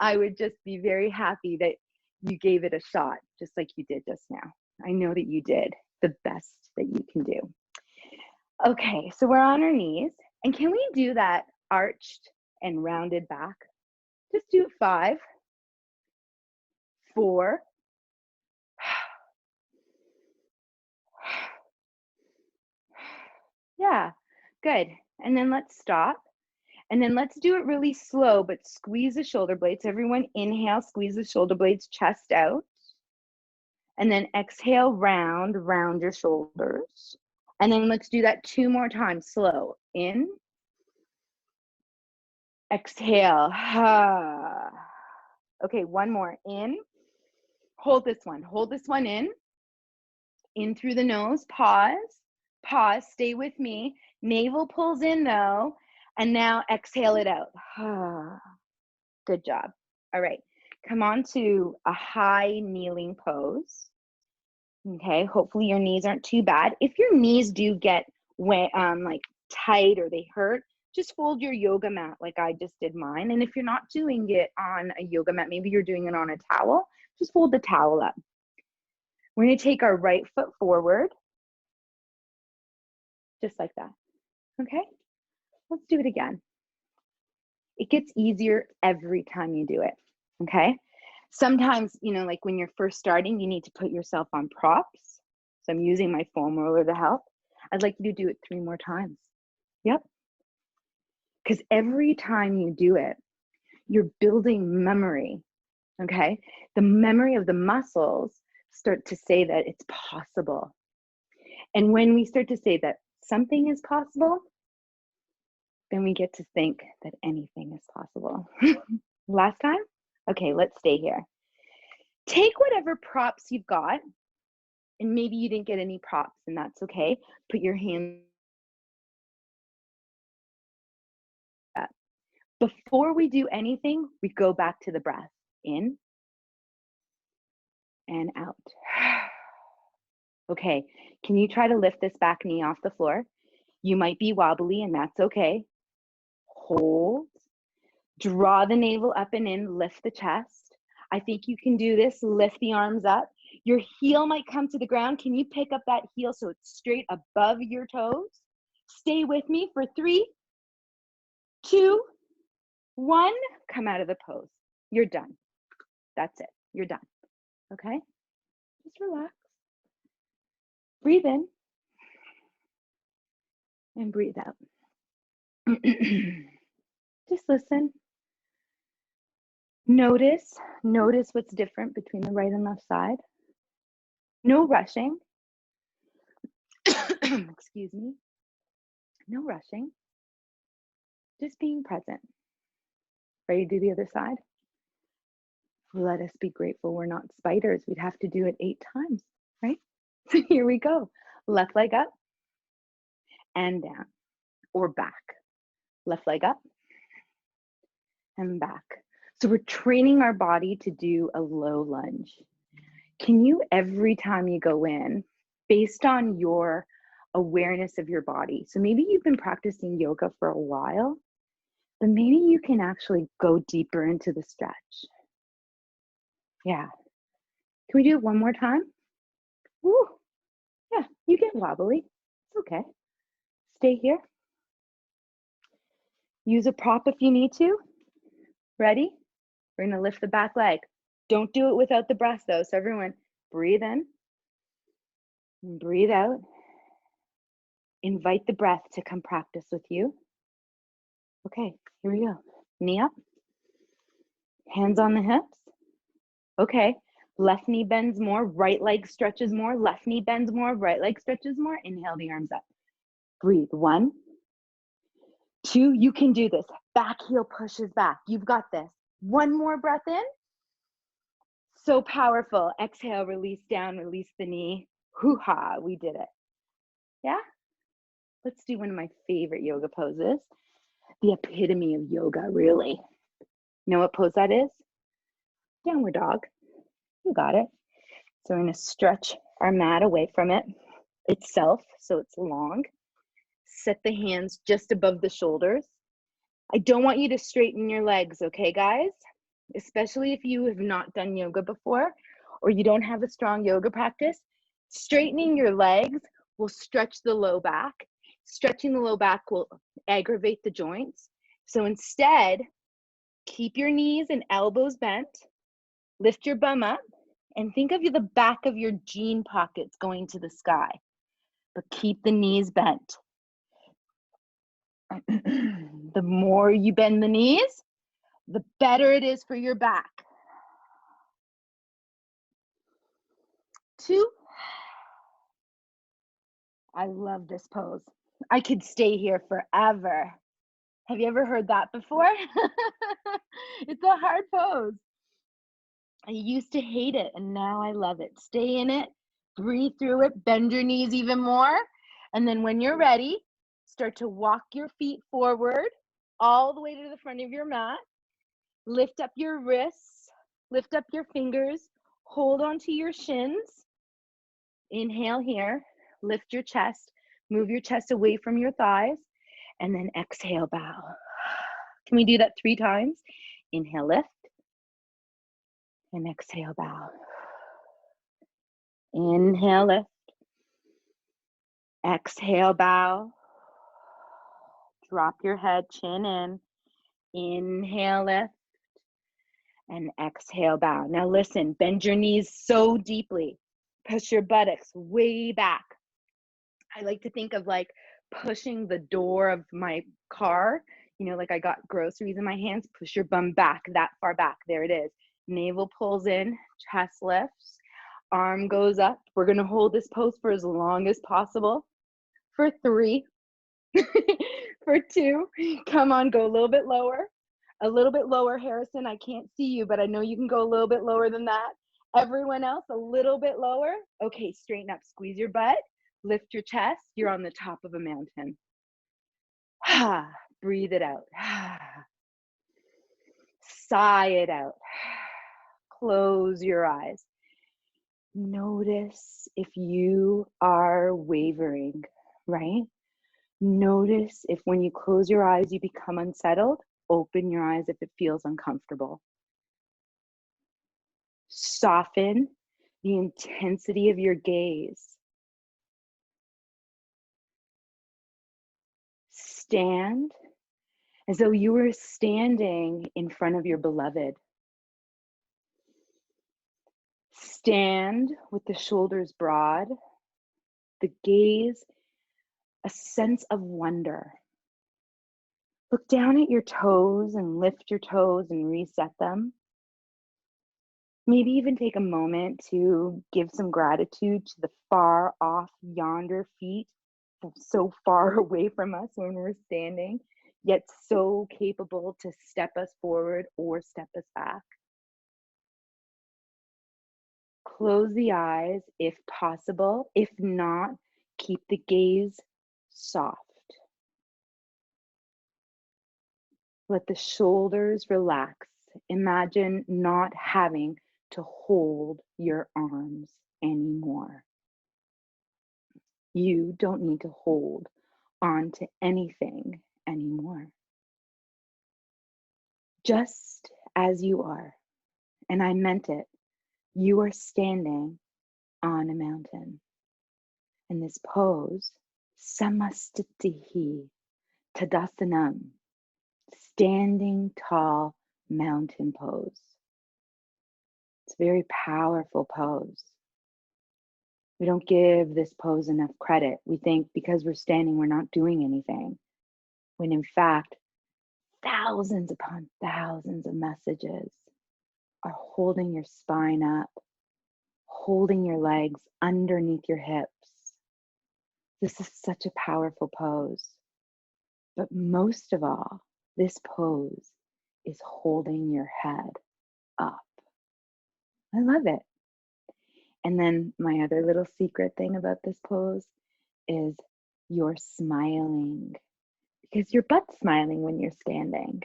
I would just be very happy that you gave it a shot, just like you did just now. I know that you did the best that you can do. Okay, so we're on our knees, and can we do that arched and rounded back? Just do it 5, 4, yeah, good. And then let's stop. And then let's do it really slow, but squeeze the shoulder blades. Everyone inhale, squeeze the shoulder blades, chest out. And then exhale, round your shoulders. And then let's do that 2 more times, slow. In, exhale. Okay, 1 more, in. Hold this one in through the nose, pause, stay with me. Navel pulls in though, and now exhale it out. Good job. All right, come on to a high kneeling pose. Okay, hopefully your knees aren't too bad. If your knees do get like tight or they hurt, just fold your yoga mat like I just did mine. And if you're not doing it on a yoga mat, maybe you're doing it on a towel, just fold the towel up. We're gonna take our right foot forward, just like that, okay? Let's do it again. It gets easier every time you do it, okay? Sometimes, you know, like when you're first starting, you need to put yourself on props. So I'm using my foam roller to help. I'd like you to do it 3 more times. Yep. Because every time you do it, you're building memory, okay? The memory of the muscles start to say that it's possible. And when we start to say that something is possible, then we get to think that anything is possible. Last time? Okay, let's stay here. Take whatever props you've got, and maybe you didn't get any props, and that's okay. Put your hands Before we do anything, we go back to the breath. In and out. Okay, can you try to lift this back knee off the floor? You might be wobbly, and that's okay. Hold. Draw the navel up and in, lift the chest. I think you can do this. Lift the arms up. Your heel might come to the ground. Can you pick up that heel so it's straight above your toes? Stay with me for 3, 2, 1. Come out of the pose. You're done. That's it. You're done. Okay? Just relax. Breathe in and breathe out. Just listen. Notice what's different between the right and left side. No rushing. Excuse me. No rushing. Just being present. Ready to do the other side? Let us be grateful we're not spiders. We'd have to do it 8 times, right? So here we go. Left leg up and down or back. Left leg up and back. So we're training our body to do a low lunge. Can you, every time you go in, based on your awareness of your body, so maybe you've been practicing yoga for a while, but maybe you can actually go deeper into the stretch. Yeah. Can we do it one more time? Woo. Yeah, you get wobbly. It's okay. Stay here. Use a prop if you need to. Ready? We're gonna lift the back leg. Don't do it without the breath though. So everyone, breathe in and breathe out. Invite the breath to come practice with you. Okay, here we go. Knee up. Hands on the hips. Okay, left knee bends more, right leg stretches more, left knee bends more, right leg stretches more. Inhale the arms up. Breathe. 1, 2, you can do this. Back heel pushes back. You've got this. One more breath in. So powerful. Exhale, release down, release the knee. Hoo-ha, we did it. Yeah? Let's do one of my favorite yoga poses. The epitome of yoga, really. You know what pose that is? Downward dog. You got it. So we're gonna stretch our mat away from it itself, so it's long. Set the hands just above the shoulders. I don't want you to straighten your legs, okay, guys? Especially if you have not done yoga before or you don't have a strong yoga practice. Straightening your legs will stretch the low back. Stretching the low back will aggravate the joints. So instead, keep your knees and elbows bent. Lift your bum up and think of the back of your jean pockets going to the sky, but keep the knees bent. The more you bend the knees, the better it is for your back. 2. I love this pose. I could stay here forever. Have you ever heard that before? It's a hard pose. I used to hate it and now I love it. Stay in it, breathe through it, bend your knees even more. And then when you're ready, start to walk your feet forward all the way to the front of your mat. Lift up your wrists, lift up your fingers, hold onto your shins. Inhale here, lift your chest, move your chest away from your thighs, and then exhale, bow. Can we do that 3 times? Inhale, lift, and exhale, bow. Inhale, lift, exhale, bow. Drop your head, chin in. Inhale, lift, and exhale, bow. Now listen, bend your knees so deeply. Push your buttocks way back. I like to think of like pushing the door of my car. You know, like I got groceries in my hands. Push your bum back, that far back. There it is. Navel pulls in, chest lifts, arm goes up. We're going to hold this pose for as long as possible. For 3, for 2, come on, go a little bit lower. A little bit lower, Harrison. I can't see you, but I know you can go a little bit lower than that. Everyone else, a little bit lower. Okay, straighten up, squeeze your butt, lift your chest. You're on the top of a mountain. Breathe it out. sigh it out. Close your eyes. Notice if you are wavering, right? Notice if when you close your eyes, you become unsettled. Open your eyes if it feels uncomfortable. Soften the intensity of your gaze. Stand as though you were standing in front of your beloved. Stand with the shoulders broad, the gaze, a sense of wonder. Look down at your toes and lift your toes and reset them. Maybe even take a moment to give some gratitude to the far off yonder feet, so far away from us when we're standing, yet so capable to step us forward or step us back. Close the eyes if possible. If not, keep the gaze soft. Let the shoulders relax. Imagine not having to hold your arms anymore. You don't need to hold on to anything anymore. Just as you are, and I meant it, you are standing on a mountain. And this pose, Samastitihi Tadasanam, standing tall mountain pose. It's a very powerful pose. We don't give this pose enough credit. We think because we're standing, we're not doing anything. When in fact, thousands upon thousands of messages are holding your spine up, holding your legs underneath your hips. This is such a powerful pose. But most of all, this pose is holding your head up. I love it. And then my other little secret thing about this pose is you're smiling, because your butt's smiling when you're standing.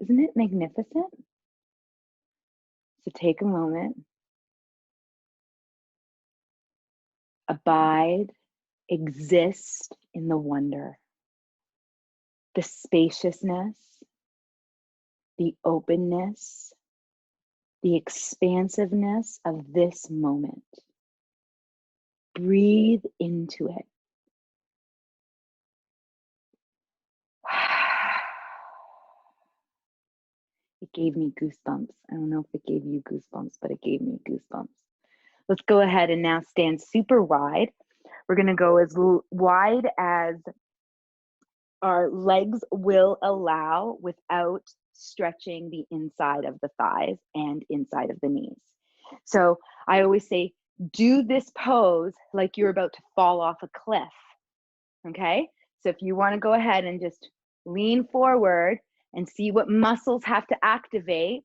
Isn't it magnificent? So take a moment. Abide, exist in the wonder, the spaciousness, the openness, the expansiveness of this moment. Breathe into it. It gave me goosebumps. I don't know if it gave you goosebumps, but it gave me goosebumps. Let's go ahead and now stand super wide. We're going to go as wide as our legs will allow without stretching the inside of the thighs and inside of the knees. So I always say, do this pose like you're about to fall off a cliff. Okay? So if you want to go ahead and just lean forward and see what muscles have to activate.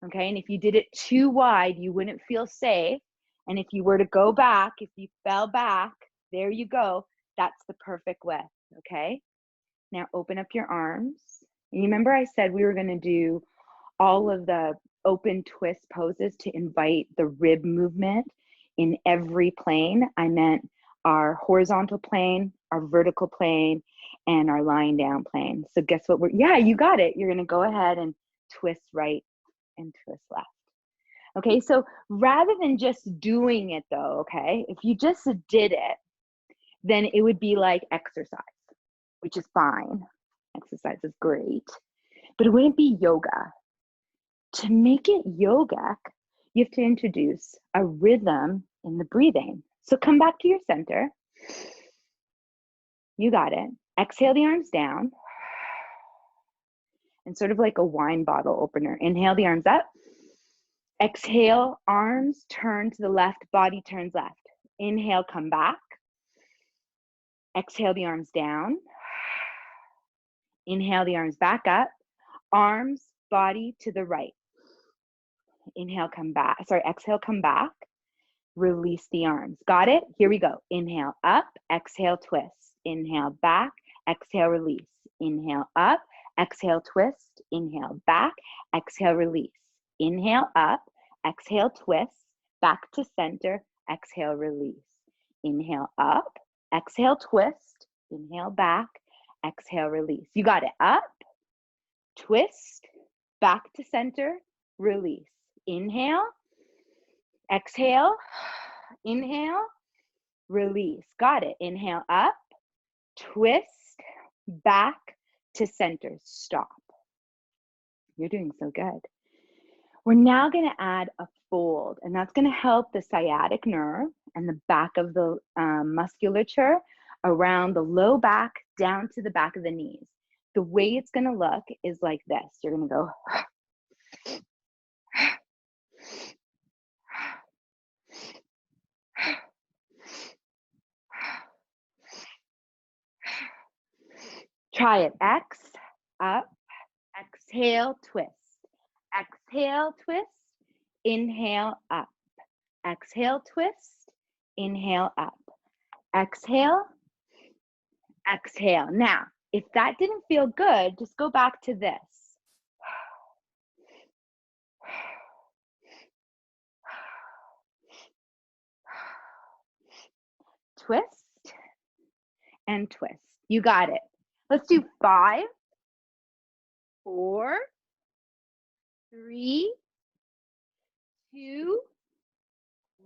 Okay? And if you did it too wide, you wouldn't feel safe. And if you were to go back, if you fell back, there you go. That's the perfect width. Okay? Now open up your arms. And you remember I said we were going to do all of the open twist poses to invite the rib movement in every plane. I meant our horizontal plane, our vertical plane, and our lying down plane. So guess what yeah, you got it. You're going to go ahead and twist right and twist left. Okay, so rather than just doing it though, okay, if you just did it, then it would be like exercise, which is fine. Exercise is great, but it wouldn't be yoga. To make it yogic, you have to introduce a rhythm in the breathing. So come back to your center. You got it. Exhale the arms down. And sort of like a wine bottle opener. Inhale the arms up. Exhale, arms turn to the left, body turns left. Inhale, come back. Exhale the arms down. Inhale the arms back up. Arms, body to the right. Inhale, come back. Sorry, exhale, come back. Release the arms. Got it? Here we go. Inhale, up. Exhale, twist. Inhale, back. Exhale, release. Inhale, up. Exhale, twist. inhale, back, exhale, release. Inhale, up, exhale, twist, back to center, exhale, release. Inhale, up, exhale, twist, inhale, back, exhale, release. You got it. Up, twist, back to center, release. Inhale, exhale, inhale, release. Got it. Inhale, up, twist, back to center, stop. You're doing so good. We're now going to add a fold, and that's going to help the sciatic nerve and the back of the musculature around the low back down to the back of the knees. The way it's going to look is like this. You're going to go try it. X, up, exhale, twist. Exhale, twist, inhale, up. Exhale, twist, inhale, up. Exhale, exhale. Now, if that didn't feel good, just go back to this. Twist and twist. You got it. Let's do 5, 4, 3, 2,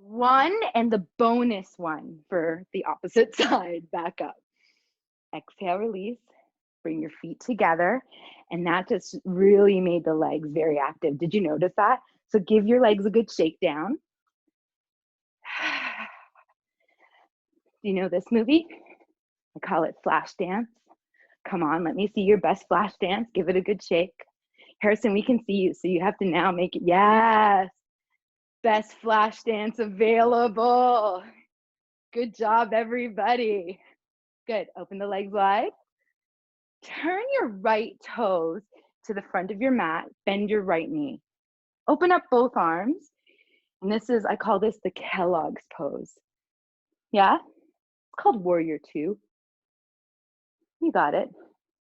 1, and the bonus one for the opposite side. Back up. Exhale, release. Bring your feet together. And that just really made the legs very active. Did you notice that? So give your legs a good shake down. Do you know this movie? I call it Flash Dance. Come on, let me see your best flash dance. Give it a good shake. Harrison, we can see you, so you have to now make it. Yes. Best flash dance available. Good job, everybody. Good. Open the legs wide. Turn your right toes to the front of your mat. Bend your right knee. Open up both arms. And this is, I call this the Kellogg's pose. Yeah? It's called Warrior 2. You got it.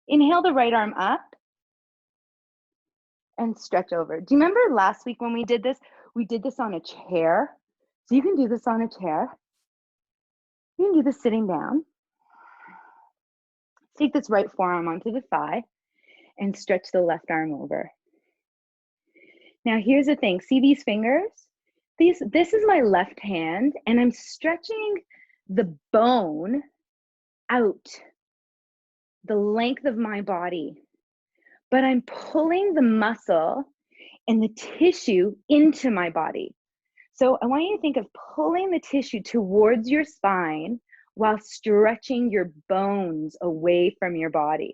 Inhale the right arm up and stretch over. Do you remember last week when we did this? We did this on a chair. So you can do this on a chair. You can do this sitting down. Take this right forearm onto the thigh and stretch the left arm over. Now here's the thing. See these fingers? This is my left hand, and I'm stretching the bone out the length of my body, but I'm pulling the muscle and the tissue into my body. So I want you to think of pulling the tissue towards your spine while stretching your bones away from your body.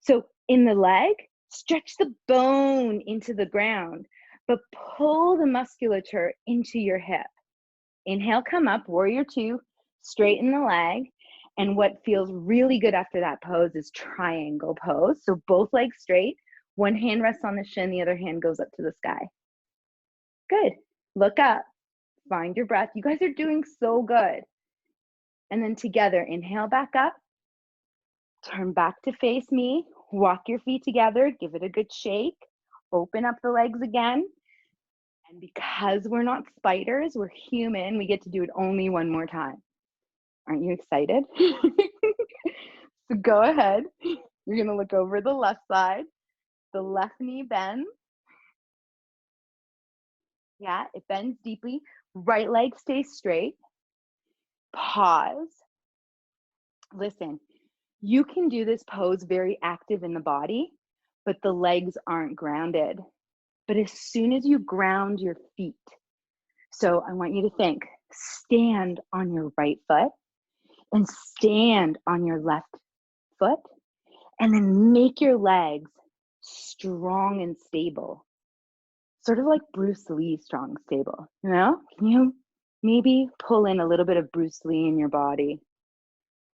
So in the leg, stretch the bone into the ground, but pull the musculature into your hip. Inhale, come up, Warrior 2, straighten the leg. And what feels really good after that pose is triangle pose. So both legs straight, one hand rests on the shin, the other hand goes up to the sky. Good. Look up, find your breath. You guys are doing so good. And then together, inhale back up, turn back to face me, walk your feet together, give it a good shake, open up the legs again. And because we're not spiders, we're human, we get to do it only one more time. Aren't you excited? So go ahead. You're going to look over the left side. The left knee bends. Yeah, it bends deeply. Right leg stays straight. Pause. Listen, you can do this pose very active in the body, but the legs aren't grounded. But as soon as you ground your feet, so I want you to think, stand on your right foot and stand on your left foot, and then make your legs strong and stable. Sort of like Bruce Lee, strong and stable, you know? Can you maybe pull in a little bit of Bruce Lee in your body?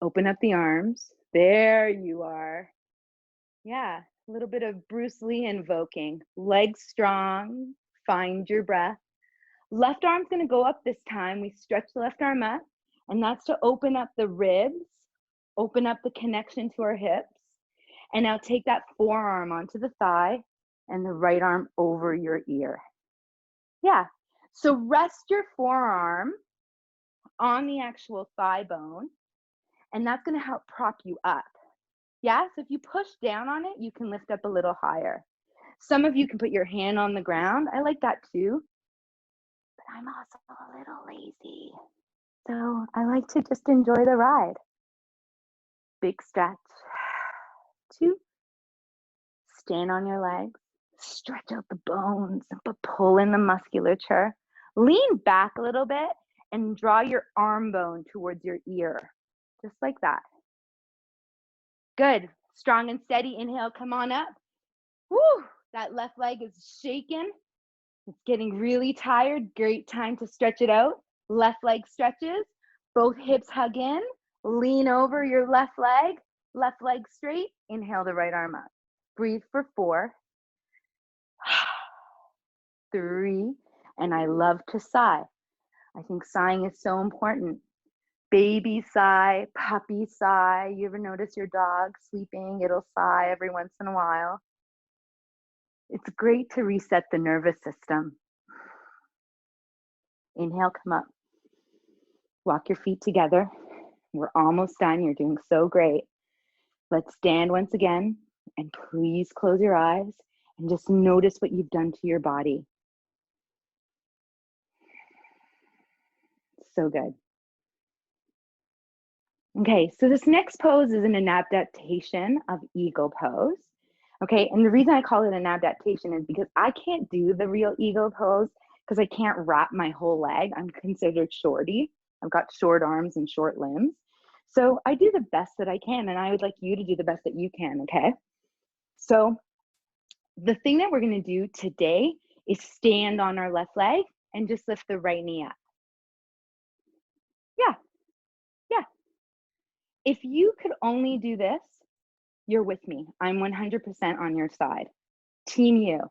Open up the arms. There you are. Yeah, a little bit of Bruce Lee invoking. Legs strong, find your breath. Left arm's gonna go up this time. We stretch the left arm up, and that's to open up the ribs, open up the connection to our hips. And now take that forearm onto the thigh and the right arm over your ear. Yeah. So rest your forearm on the actual thigh bone, and that's going to help prop you up. Yeah. So if you push down on it, you can lift up a little higher. Some of you can put your hand on the ground. I like that too. But I'm also a little lazy. So I like to just enjoy the ride. Big stretch. 2. Stand on your legs. Stretch out the bones, but pull in the musculature. Lean back a little bit and draw your arm bone towards your ear. Just like that. Good. Strong and steady. Inhale, come on up. Woo! That left leg is shaking. It's getting really tired. Great time to stretch it out. Left leg stretches. Both hips hug in. Lean over your left leg straight. Inhale the right arm up. Breathe for 4, 3, and I love to sigh. I think sighing is so important. Baby sigh, puppy sigh. You ever notice your dog sleeping? It'll sigh every once in a while. It's great to reset the nervous system. Inhale, come up. Walk your feet together. We're almost done. You're doing so great. Let's stand once again, and please close your eyes and just notice what you've done to your body. So good. Okay, so this next pose is an adaptation of eagle pose. Okay, and the reason I call it an adaptation is because I can't do the real eagle pose because I can't wrap my whole leg. I'm considered shorty. I've got short arms and short limbs. So I do the best that I can, and I would like you to do the best that you can, okay? So the thing that we're gonna do today is stand on our left leg and just lift the right knee up. Yeah. If you could only do this, you're with me. I'm 100% on your side. Team you.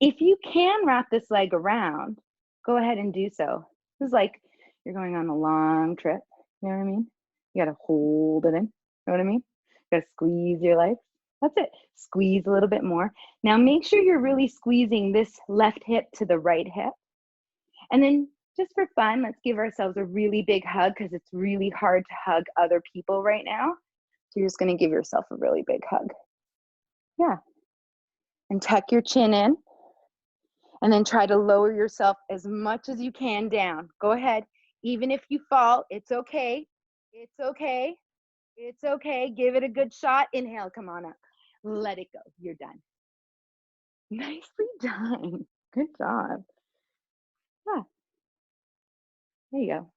If you can wrap this leg around, go ahead and do so. This is like you're going on a long trip. You know what I mean? You gotta hold it in. You know what I mean? You gotta squeeze your legs. That's it. Squeeze a little bit more. Now make sure you're really squeezing this left hip to the right hip. And then just for fun, let's give ourselves a really big hug because it's really hard to hug other people right now. So you're just gonna give yourself a really big hug. Yeah. And tuck your chin in. And then try to lower yourself as much as you can down. Go ahead. Even if you fall, it's okay. It's okay. It's okay. Give it a good shot. Inhale, come on up. Let it go. You're done. Nicely done. Good job. Yeah. There you go.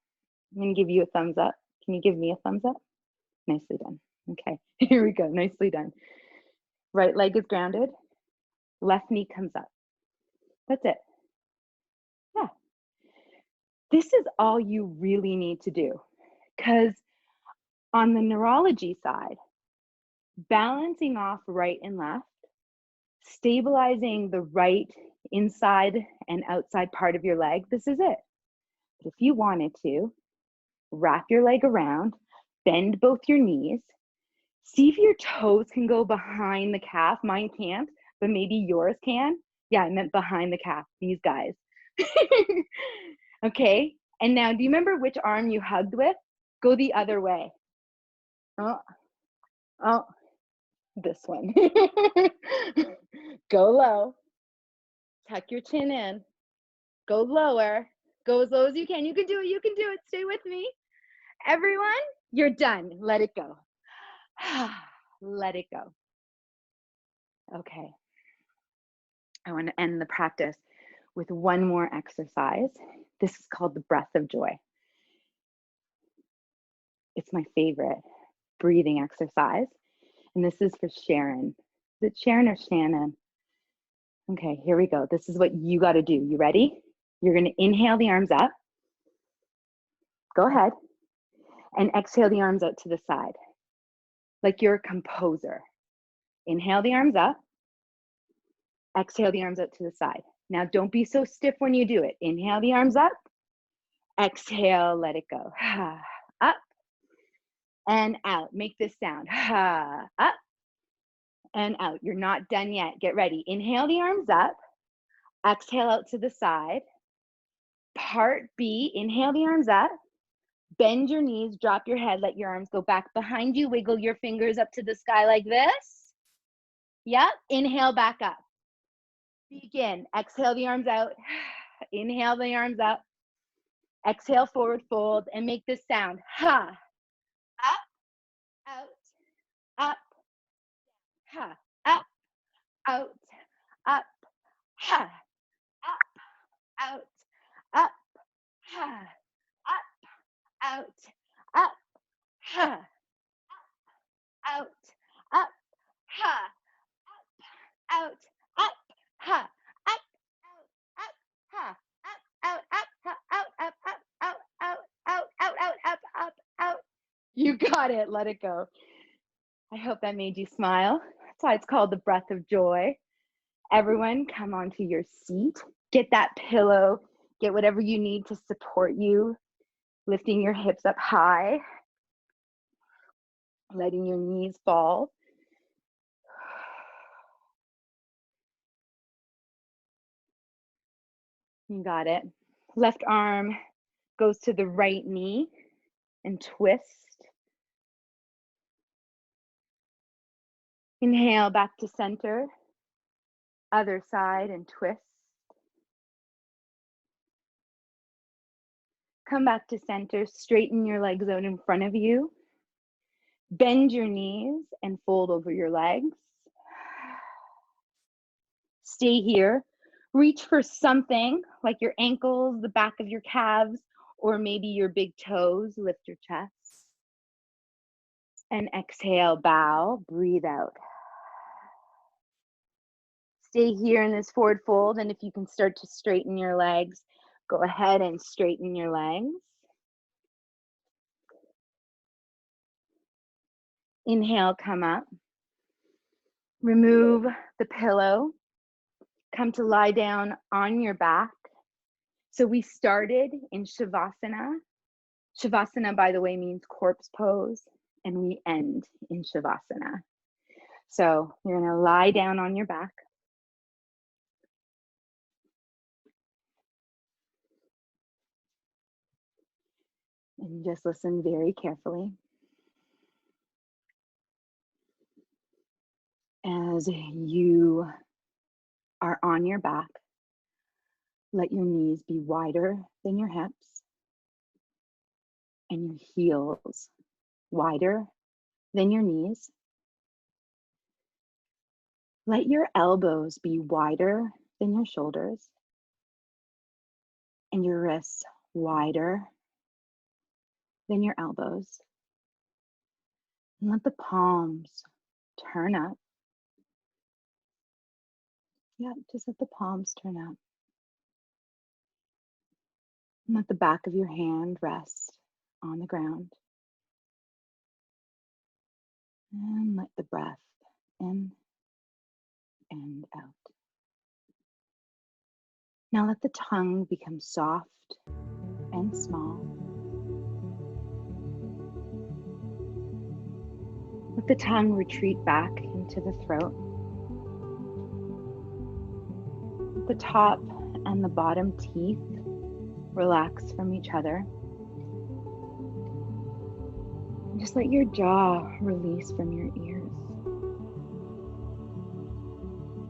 I'm going to give you a thumbs up. Can you give me a thumbs up? Nicely done. Okay. Here we go. Nicely done. Right leg is grounded. Left knee comes up. That's it. Yeah. This is all you really need to do. Because on the neurology side, balancing off right and left, stabilizing the right inside and outside part of your leg, this is it. But if you wanted to, wrap your leg around, bend both your knees, see if your toes can go behind the calf. Mine can't, but maybe yours can. Yeah, I meant behind the calf, these guys. Okay, and now do you remember which arm you hugged with? Go the other way. Oh, this one. Go low. Tuck your chin in. Go lower. Go as low as you can. You can do it. You can do it. Stay with me. Everyone, you're done. Let it go. Let it go. Okay. I want to end the practice with one more exercise. This is called the breath of joy. It's my favorite breathing exercise. And this is for Sharon. Is it Sharon or Shannon? Okay, here we go. This is what you got to do. You ready? You're going to inhale the arms up. Go ahead. And exhale the arms out to the side. Like you're a composer. Inhale the arms up. Exhale the arms out to the side. Now don't be so stiff when you do it. Inhale the arms up. Exhale, let it go. Up and out. Make this sound. Up and out. You're not done yet. Get ready. Inhale the arms up. Exhale out to the side. Part B, inhale the arms up. Bend your knees, drop your head, let your arms go back behind you. Wiggle your fingers up to the sky like this. Yep, inhale back up. Begin. Exhale the arms out. Inhale the arms up. Exhale, forward fold, and make this sound. Ha. Up, out, up, ha. Up, out, up, ha. Up, out, up, ha. Up, out, up, ha. Up, out, up, ha. Up, out, up, ha. Up, out, up, ha. Up, out, up, ha. Out, up, up, out. You got it. Let it go. I hope that made you smile. That's why it's called the breath of joy. Everyone, come onto your seat. Get that pillow. Get whatever you need to support you. Lifting your hips up high. Letting your knees fall. You got it. Left arm goes to the right knee and twist. Inhale back to center. Other side and twist. Come back to center. Straighten your legs out in front of you. Bend your knees and fold over your legs. Stay here. Reach for something like your ankles, the back of your calves, or maybe your big toes. Lift your chest. And exhale, bow, breathe out. Stay here in this forward fold, and if you can start to straighten your legs, go ahead and straighten your legs. Inhale, come up. Remove the pillow. Come to lie down on your back. So we started in Shavasana. Shavasana, by the way, means corpse pose, and we end in Shavasana. So you're gonna lie down on your back. And just listen very carefully. As you are on your back, let your knees be wider than your hips and your heels wider than your knees. Let your elbows be wider than your shoulders and your wrists wider than your elbows. And let the palms turn up. Yeah, just let the palms turn up. And let the back of your hand rest on the ground. And let the breath in and out. Now let the tongue become soft and small. Let the tongue retreat back into the throat. The top and the bottom teeth relax from each other. And just let your jaw release from your ears.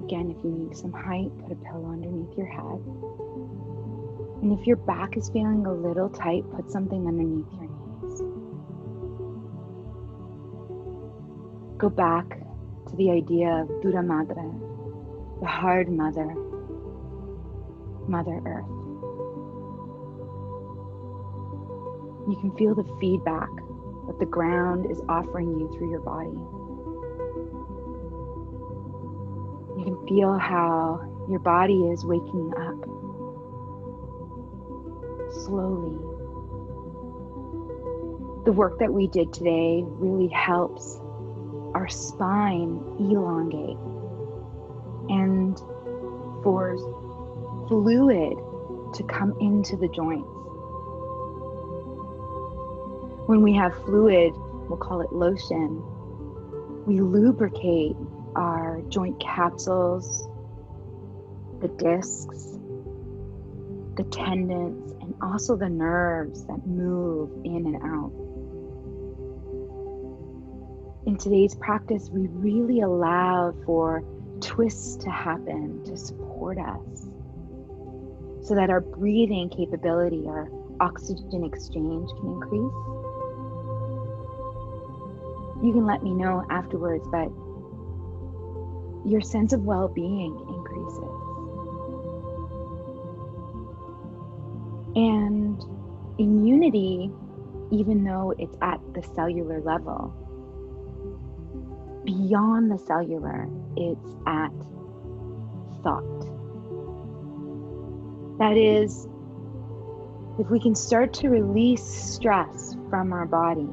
Again, if you need some height, put a pillow underneath your head. And if your back is feeling a little tight, put something underneath your knees. Go back to the idea of Dura Madre, the hard mother, Mother Earth. You can feel the feedback that the ground is offering you through your body. You can feel how your body is waking up slowly. The work that we did today really helps our spine elongate and for fluid to come into the joints. When we have fluid, we'll call it lotion, we lubricate our joint capsules, the discs, the tendons, and also the nerves that move in and out. In today's practice, we really allow for twists to happen to support us so that our breathing capability, our oxygen exchange can increase. You can let me know afterwards, but your sense of well-being increases. And immunity, even though it's at the cellular level, beyond the cellular, it's at thought. That is, if we can start to release stress from our body,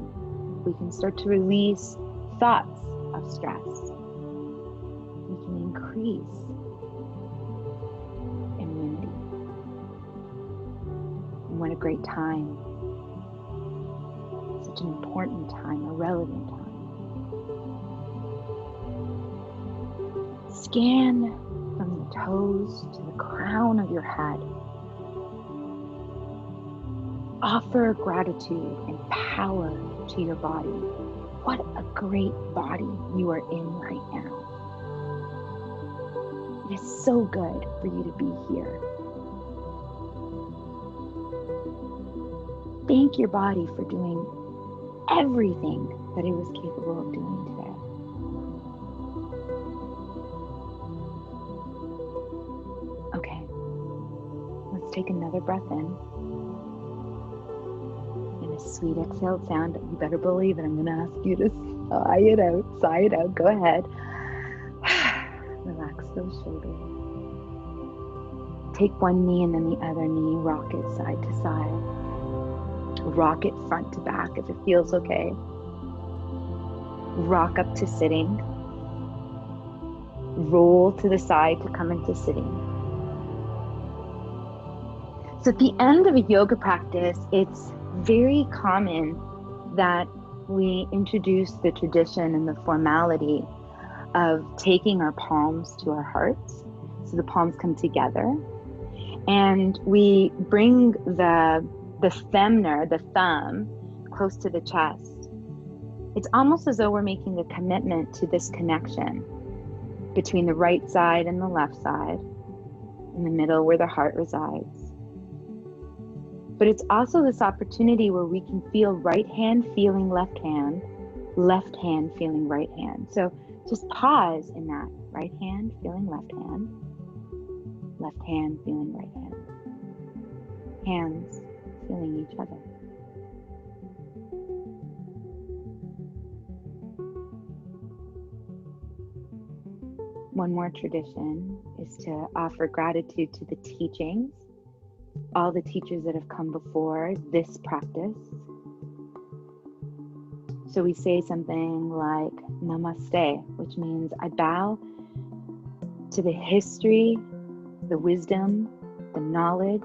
we can start to release thoughts of stress, we can increase immunity. And what a great time. Such an important time, a relevant time. Scan from the toes to the crown of your head. Offer gratitude and power to your body. What a great body you are in right now. It is so good for you to be here. Thank your body for doing everything that it was capable of doing today. Okay, let's take another breath in. And a sweet exhale sound. You better believe it. I'm going to ask you to sigh it out. Go ahead. Relax those shoulders. Take one knee and then the other knee. Rock it side to side. Rock it front to back if it feels okay. Rock up to sitting. Roll to the side to come into sitting. So at the end of a yoga practice, it's very common that we introduce the tradition and the formality of taking our palms to our hearts. So the palms come together and we bring the femur, the thumb, close to the chest. It's almost as though we're making a commitment to this connection between the right side and the left side, in the middle where the heart resides. But it's also this opportunity where we can feel right hand feeling left hand feeling right hand. So just pause in that. Right hand feeling left hand feeling right hand. Hands feeling each other. One more tradition is to offer gratitude to the teachings, all the teachers that have come before this practice. So we say something like namaste, which means I bow to the history, the wisdom, the knowledge,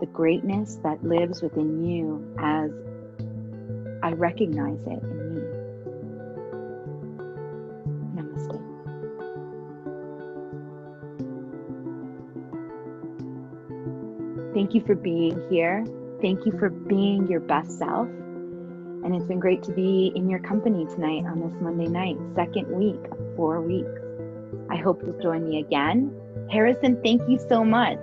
the greatness that lives within you as I recognize it in me. Namaste. Thank you for being here. Thank you for being your best self. And it's been great to be in your company tonight on this Monday night, second week of 4 weeks. I hope you'll join me again. Harrison, thank you so much.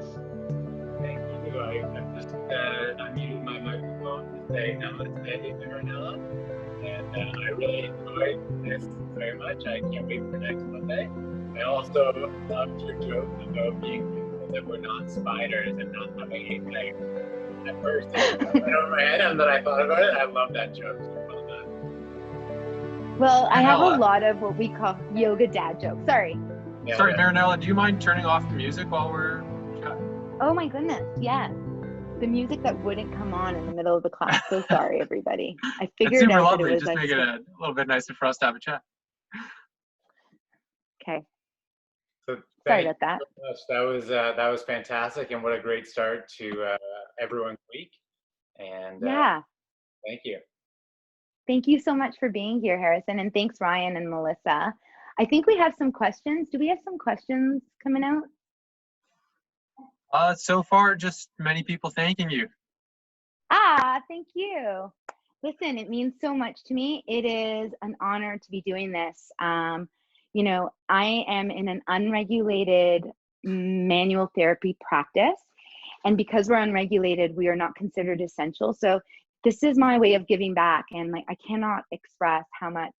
Thank you. I'm just unmuting my microphone to say namaste, Marinella. And I really enjoyed this very much. I can't wait for next Monday. I also loved your joke about being thankful that we're not spiders and not having a leg. At first, it went over my head, and then I thought about it. I love that joke. So well done. Well, I have a Marinella. lot of what we call yoga dad jokes. Sorry. Yeah, Sorry, yeah. Marinella, do you mind turning off the music while we're chatting? Oh my goodness, yes. The music that wouldn't come on in the middle of the class. So sorry, everybody. I It's figured super out lovely. that it was Just make it a little bit nicer for us to have a chat. okay. So Sorry thank about that. you so much. That was fantastic, and what a great start to everyone's week. And Yeah. thank you. Thank you so much for being here, Harrison. And thanks, Ryan and Melissa. I think we have some questions. Do we have some questions coming out? So far, just many people thanking you. Ah, thank you. Listen, it means so much to me. It is an honor to be doing this. You know, I am in an unregulated manual therapy practice. And because we're unregulated, we are not considered essential. So this is my way of giving back. And like, I cannot express how much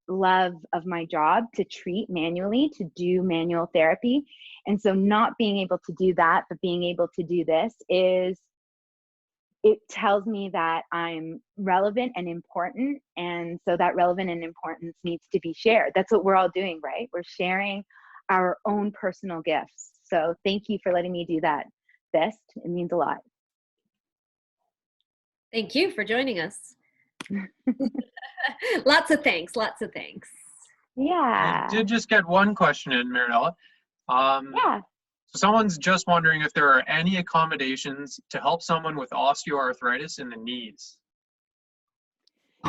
love of my job to treat manually, to do manual therapy. And so not being able to do that, but being able to do this it tells me that I'm relevant and important. And so that relevant and importance needs to be shared. That's what we're all doing, right? We're sharing our own personal gifts. So thank you for letting me do that, Best. It means a lot. Thank you for joining us. Lots of thanks, lots of thanks. Yeah. We did just get one question in, Marinella. Yeah. So someone's just wondering if there are any accommodations to help someone with osteoarthritis in the knees.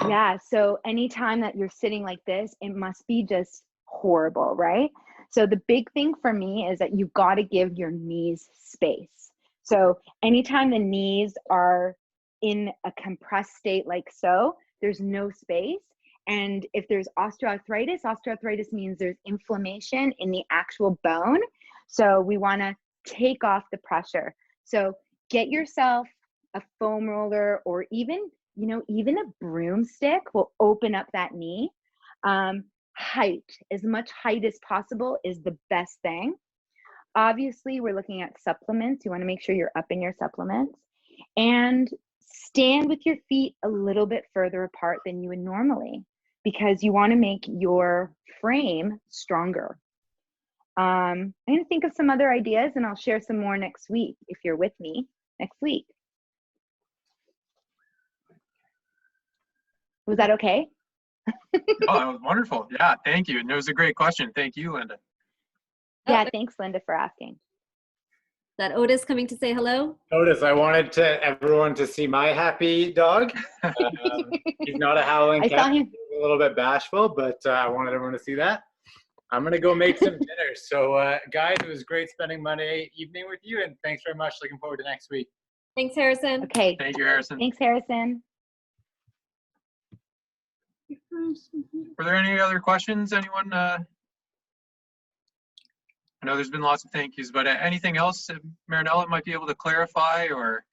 Yeah. So anytime that you're sitting like this, it must be just horrible, right? So the big thing for me is that you've got to give your knees space. So anytime the knees are in a compressed state like so, there's no space. And if there's osteoarthritis means there's inflammation in the actual bone. So we want to take off the pressure. So get yourself a foam roller, or even, you know, even a broomstick will open up that knee. Height, as much height as possible is the best thing. Obviously, we're looking at supplements. You want to make sure you're up in your supplements, and stand with your feet a little bit further apart than you would normally, because you want to make your frame stronger. I'm going to think of some other ideas, and I'll share some more next week if you're with me next week. Was that okay? Oh, that was wonderful. Yeah, thank you. And it was a great question. Thank you, Linda. Yeah, thanks, Linda, for asking. Is that Otis coming to say hello? Otis, I wanted everyone to see my happy dog. He's not a howling I cat. saw him. He's a little bit bashful, but I wanted everyone to see that. I'm going to go make some dinner. So, guys, it was great spending Monday evening with you, and thanks very much. Looking forward to next week. Thanks, Harrison. Okay. Thank you, Harrison. Thanks, Harrison. Were there any other questions? Anyone? I know there's been lots of thank yous, but anything else Marinella might be able to clarify, or?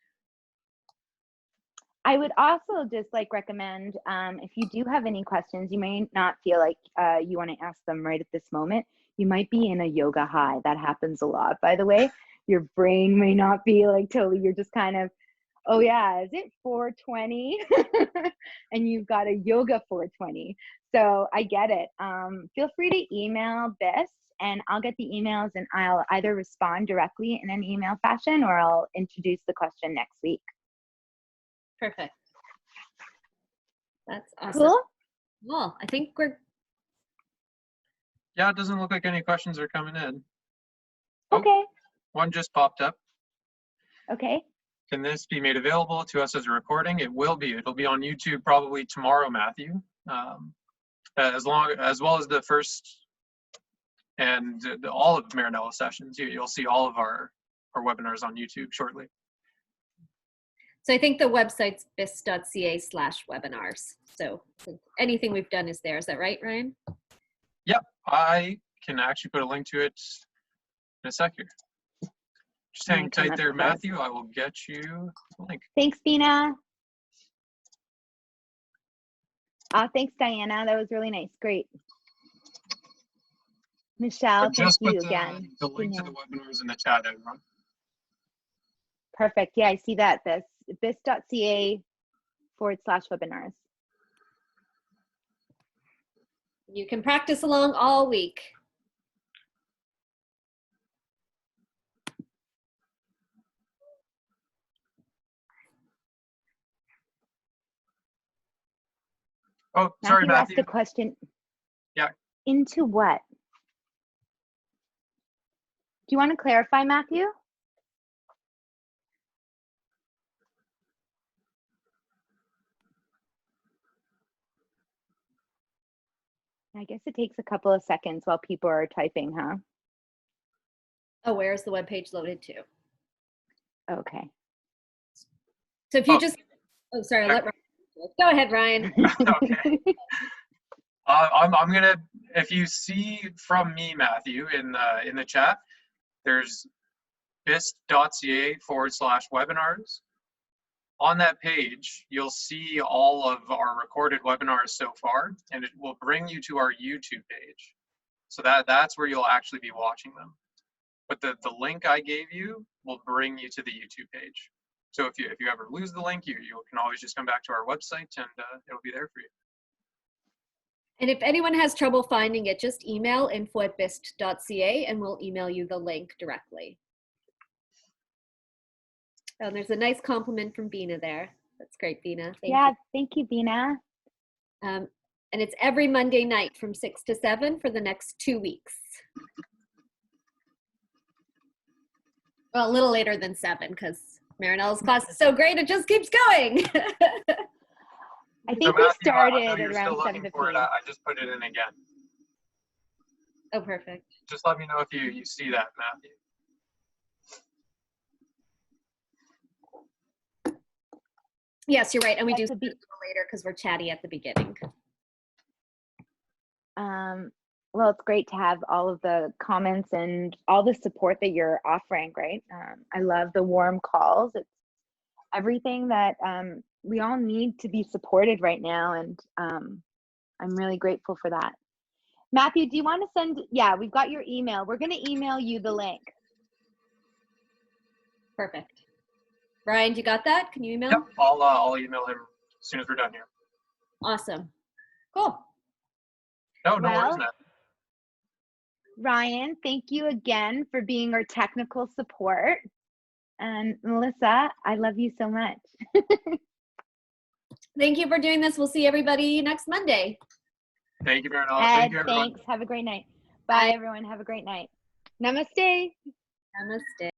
I would also just like recommend, if you do have any questions, you may not feel like you want to ask them right at this moment. You might be in a yoga high. That happens a lot, by the way. Your brain may not be like totally, you're just kind of, oh yeah, is it 4:20? And you've got a yoga 4:20. So I get it. Feel free to email this, and I'll get the emails, and I'll either respond directly in an email fashion, or I'll introduce the question next week. Perfect. That's awesome. Cool? Well, I think we're Yeah, it doesn't look like any questions are coming in. Oh, Okay. one just popped up. Okay. Can this be made available to us as a recording? It will be. It'll be on YouTube probably tomorrow, Matthew. As well as the first and all of Marinella sessions. You'll see all of our webinars on YouTube shortly. So I think the website's bis.ca/webinars. So anything we've done is there. Is that right, Ryan? Yep, I can actually put a link to it in a sec here. Just hang tight there, Matthew. I will get you the link. Thanks, Bina. Thanks, Diana. That was really nice. Great. Michelle, thank you again. The link to the webinars in the chat, everyone. Perfect. Yeah, I see that. This bis.ca/webinars. You can practice along all week. Oh, sorry, Matthew asked Matthew. a question. Yeah. Into what? Do you want to clarify, Matthew? I guess it takes a couple of seconds while people are typing, huh? Oh, where's the webpage loaded to? Okay. So if you Oh. just, oh, sorry, I'll let Ryan. Go ahead, Ryan. Okay. I'm gonna, if you see from me, Matthew, in the chat, there's bist.ca/webinars. On that page, you'll see all of our recorded webinars so far, and it will bring you to our YouTube page. So that's where you'll actually be watching them. But the link I gave you will bring you to the YouTube page. So if you ever lose the link, you can always just come back to our website and it'll be there for you. And if anyone has trouble finding it, just email info@bist.ca and we'll email you the link directly. Oh, there's a nice compliment from Bina there. That's great, Bina. Thank you. Thank you, Bina. And it's every Monday night from 6 to 7 for the next 2 weeks. Well, a little later than 7 because Marinella's class is so great, it just keeps going. I think so we Matthew, started I know you're around still looking for it. 7:15. I just put it in again. Oh, perfect. Just let me know if you see that, Matthew. Yes, you're right. And we do That's a see it a little later because we're chatty at the beginning. Well, it's great to have all of the comments and all the support that you're offering, right? I love the warm calls. It's everything that we all need to be supported right now, and I'm really grateful for that. Matthew, do you want to send? Yeah, we've got your email. We're going to email you the link. Perfect. Brian, you got that? Can you email? Yep, I'll email him as soon as we're done here. Awesome. Cool. No worries, Well, Matt. Ryan, thank you again for being our technical support. And Melissa, I love you so much. Thank you for doing this. We'll see everybody next Monday. Thank you, Marinella. Ed, Thank you, everyone. thanks. Have a great night. Bye, everyone. Have a great night. Namaste. Namaste.